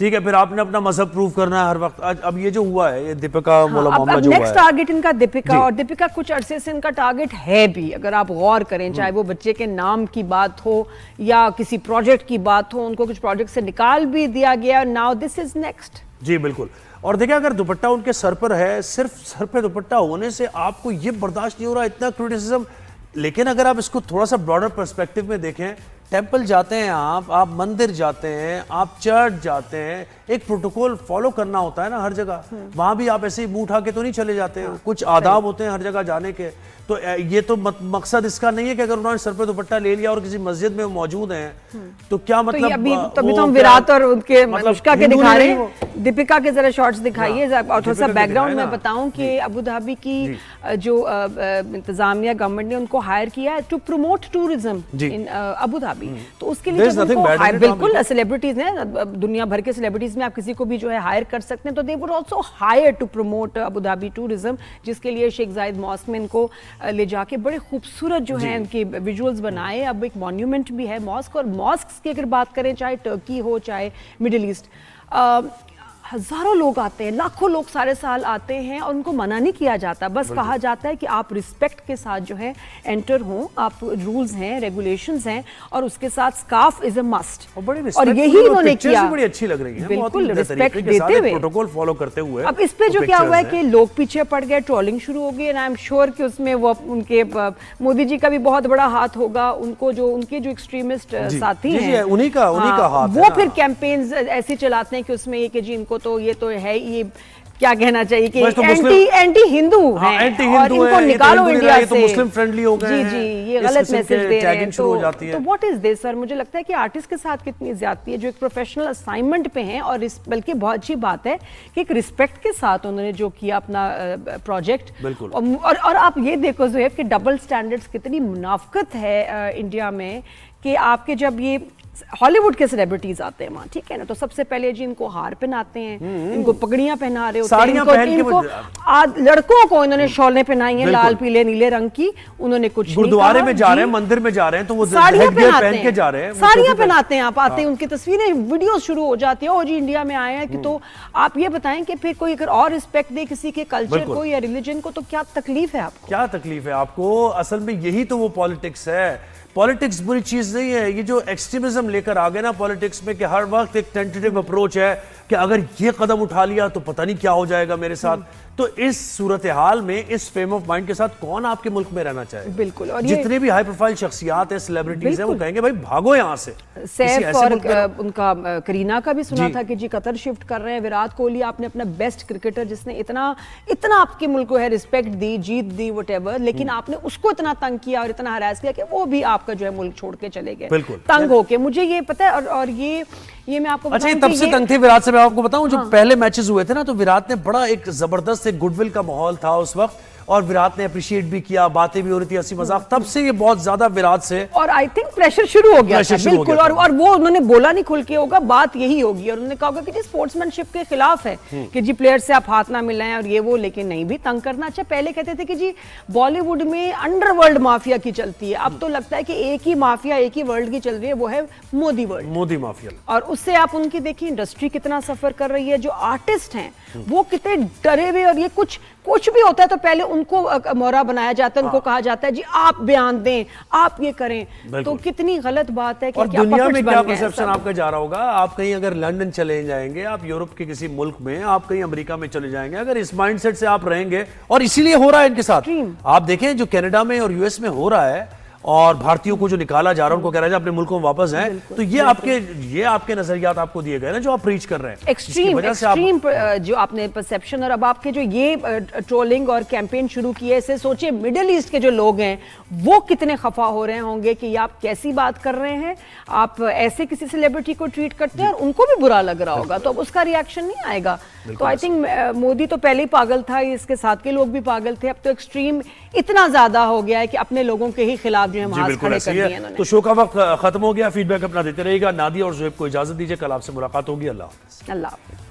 ٹھیک ہے، پھر آپ نے اپنا مذہب پروف کرنا ہے ہر وقت. اب یہ جو ہوا ہے، یہ دیپیکا مولا معاملہ جو ہوا ہے، نیکسٹ ٹارگٹ ان کا دیپیکا، اور دیپیکا کچھ عرصے سے ان کا ٹارگٹ ہے بھی، اگر آپ غور کریں، چاہے وہ بچے کے نام کی بات ہو یا کسی پروجیکٹ کی بات ہو، ان کو کچھ پروجیکٹ سے نکال بھی دیا گیا. Now this is next. جی بالکل. اور دیکھیں اگر دوپٹہ ان کے سر پر ہے، صرف سر پہ دوپٹہ ہونے سے آپ کو یہ برداشت نہیں ہو رہا اتنا کرٹیسزم، لیکن اگر آپ اس کو تھوڑا سا براڈر پرسپیکٹیو میں دیکھیں، ٹیمپل جاتے ہیں آپ مندر جاتے ہیں، آپ چرچ جاتے ہیں، ایک پروٹوکول فالو کرنا ہوتا ہے نا ہر جگہ. وہاں بھی آپ ایسے ہی منہ اٹھا کے تو نہیں چلے جاتے، کچھ آداب ہوتے ہیں ہر جگہ جانے کے. تو یہ تو مقصد اس کا نہیں ہے کہ اگر انہوں نے سر پہ دوپٹہ لے لیا اور کسی مسجد میں موجود ہیں تو کیا مطلب. ابھی تو ہم وراٹ اور ان کے انوشکا کے دکھا رہے ہیں، دیپیکا کے ذرا شارٹس دکھائیے. اور تھوڑا سا بیک گراؤنڈ میں بتاؤں کہ ابو دھابی کی جو انتظامیہ گورنمنٹ نے ان کو ہائر کیا ہے to promote tourism in Abu Dhabi. تو اس کے لیے بالکل سیلیبریٹیز ہیں، دنیا بھر کے سیلیبریٹیز میں آپ کسی کو بھی جو ہے ہائر کر سکتے ہیں. تو they would also hire to promote Abu Dhabi tourism, جس کے لیے شیخ زاید ماسک میں ان کو لے جا کے بڑے خوبصورت جو ہیں ان کی ویژولز بنائے. اب ایک مونیومنٹ بھی ہے ماسک. اور ماسکس کی اگر بات کریں، چاہے ٹرکی ہو چاہے مڈل ایسٹ، ہزاروں لوگ آتے ہیں، لاکھوں لوگ سارے سال آتے ہیں اور ان کو منع نہیں کیا جاتا. بس کہا جاتا ہے کہ آپ رسپیکٹ کے ساتھ جو ہے انٹر ہوں، آپ رولز ہیں، ریگولیشنز ہیں، اور اس کے ساتھ سکارف از اے مسٹ. اور یہی انہوں نے کیا، بڑی اچھی لگ رہی ہیں، بالکل رسپیکٹ دیتے ہوئے، پروٹوکول فالو کرتے ہوئے. اب اس پہ جو کیا ہوا ہے کہ لوگ پیچھے پڑ گئے، ٹرولنگ شروع ہو گئی. اینڈ آئی ایم شیور کہ اس میں وہ ان کے مودی جی کا بھی بہت بڑا ہاتھ ہوگا. ان کو جو ان کے جو ایکسٹریمسٹ ساتھی ہیں انہی کا ہاتھ، وہ پھر کیمپینز ایسے چلاتے ہیں کہ اس میں یہ کہ جی ان کو تو یہ تو ہے، یہ کیا کہنا چاہیے کہ اینٹی ہندو ہیں اور ان کو نکالو انڈیا سے، مسلم فرینڈلی ہو گئے ہیں. جی یہ غلط میسج دے رہے ہیں. تو واٹ از دس سر؟ مجھے لگتا ہے کہ آرٹسٹ کے ساتھ کتنی زیادتی ہے جو ایک پروفیشنل اسائنمنٹ پہ ہیں. اور بلکہ بہت اچھی بات ہے کہ ایک رسپیکٹ کے ساتھ انہوں نے جو کیا اپنا پروجیکٹ. اور آپ یہ دیکھو زہیب کہ ڈبل سٹینڈرڈز کتنی منافقت ہے انڈیا میں، کہ آپ کے جب یہ ہالی ووڈ کے سیلیبریٹیز آتے ہیں وہاں، ٹھیک ہے نا، تو سب سے پہلے جی ان کو ہار پہناتے ہیں، ان کو پگڑیاں پہنا رہے ہوتے ہیں، ان کو لڑکوں کو انہوں نے شالیں پہنائی ہیں لال پیلے نیلے رنگ کی. انہوں نے کچھ گردوارے میں جا رہے ہیں، مندر میں جا رہے ہیں تو وہ ساڑیاں پہناتے ہیں. آپ آتے ہیں ان کی تصویریں ویڈیوز شروع ہو جاتی ہیں، او جی انڈیا میں آئے ہیں. کہ تو آپ یہ بتائیں کہ پھر کوئی اگر اور رسپیکٹ دے کسی کے کلچر کو یا ریلیجن کو تو کیا تکلیف ہے آپ کو؟ کیا تکلیف ہے آپ کو؟ اصل میں یہی تو وہ پالیٹکس ہے. پالیٹکس بری چیز نہیں ہے. یہ جو ایکسٹریمزم لے کر آگے نا پالیٹکس میں، کہ ہر وقت ایک ٹینٹیٹیو اپروچ ہے کہ اگر یہ قدم اٹھا لیا تو پتہ نہیں کیا ہو جائے گا میرے ساتھ. تو اس صورتحال میں، اس فریم آف مائنڈ کے ساتھ کون آپ کے ملک میں رہنا چاہے؟ بالکل. اور جتنے بھی ہائی پروفائل شخصیات ہیں، سیلیبریٹیز ہیں، وہ کہیں گے بھائی بھاگو یہاں سے. سیف اور ان کا کرینہ کا بھی سنا تھا کہ جی قطر شفٹ کر رہے ہیں. وراٹ کوہلی آپ نے اپنا بیسٹ کرکٹر جس نے اتنا آپ کے ملک کو ہے رسپیکٹ دی، جیت دی، وٹ ایور، لیکن آپ نے اس کو اتنا تنگ کیا اور اتنا ہراس کیا کہ وہ بھی آپ کا جو ہے ملک چھوڑ کے چلے گئے تنگ ہو کے. مجھے یہ پتہ ہے. اور یہ میں آپ کو اچھا تب سے تنگ تھے وراٹ سے. میں آپ کو بتاؤں جو پہلے میچز ہوئے تھے نا، تو وراٹ نے بڑا ایک زبردست ایک گڈ ول کا ماحول تھا اس وقت، اور وراٹ نے اپریشیٹ بھی کیا، باتیں بھی ہو رہی تھی، ہنسی مذاق. تب سے یہ بہت زیادہ وراٹ سے، اور آئی تھنک پریشر شروع ہو گیا تھا. بالکل. اور وہ انہوں نے بولا نہیں کھل کے ہوگا، بات یہی ہوگی. اور انہوں نے کہا ہوگا کہ جی اسپورٹس مین شپ کے خلاف ہے کہ جی پلیئر سے آپ ہاتھ نہ ملائیں اور یہ وہ، لیکن نہیں بھی تنگ کرنا. اچھا پہلے کہتے تھے کہ جی بالی ووڈ میں انڈر ورلڈ مافیا کی چلتی ہے، اب تو لگتا ہے کہ ایک ہی مافیا ایک ہی ورلڈ کی چل رہی ہے، وہ ہے مودی ورلڈ، مودی مافیا. اور اس سے آپ ان کی دیکھیں انڈسٹری کتنا سفر کر رہی ہے. جو آرٹسٹ ہیں وہ کتنے ڈرے ہوئے. اور یہ کچھ بھی ہوتا ہے تو پہلے ان کو مورا بنایا جاتا ہے، ان کو کہا جاتا ہے جی آپ بیان دیں، آپ یہ کریں. تو کتنی غلط بات ہے کہ دنیا میں کیا پرسیپشن آپ کا جا رہا ہوگا. آپ کہیں اگر لندن چلے جائیں گے، آپ یورپ کے کسی ملک میں، آپ کہیں امریکہ میں چلے جائیں گے، اگر اس مائنڈ سیٹ سے آپ رہیں گے، اور اسی لیے ہو رہا ہے ان کے ساتھ. آپ دیکھیں جو کینیڈا میں اور یو ایس میں ہو رہا ہے، اور بھارتیوں کو جو نکالا جا رہا ہے، ان کو کہہ رہا ہے اپنے ملکوں میں واپس ہیں. تو یہ آپ کے نظریات آپ کو دیے گئے نا جو آپ پریچ کر رہے ہیں. ایکسٹریم جو آپ نے پرسیپشن، اور اب آپ کے جو یہ ٹرولنگ اور کیمپین شروع کی ہے، اسے سوچے مڈل ایسٹ کے جو لوگ ہیں وہ کتنے خفا ہو رہے ہوں گے کہ یہ آپ کیسی بات کر رہے ہیں، آپ ایسے کسی سیلیبریٹی کو ٹریٹ کرتے ہیں، اور ان کو بھی برا لگ رہا ہوگا. تو اب اس کا ریاکشن نہیں آئے گا. تو آئی تھنک مودی تو پہلے ہی پاگل تھا، اس کے ساتھ کے لوگ بھی پاگل تھے. اب تو ایکسٹریم اتنا زیادہ ہو گیا ہے کہ اپنے لوگوں کے ہی خلاف جو ہم ہاتھ کھڑے کر دیے انہوں نے. تو شو کا وقت ختم ہو گیا. فیڈ بیک اپنا دیتے رہیے گا. نادیہ اور زہیب کو اجازت دیجیے، کل آپ سے ملاقات ہوگی. اللہ حافظ. اللہ حافظ.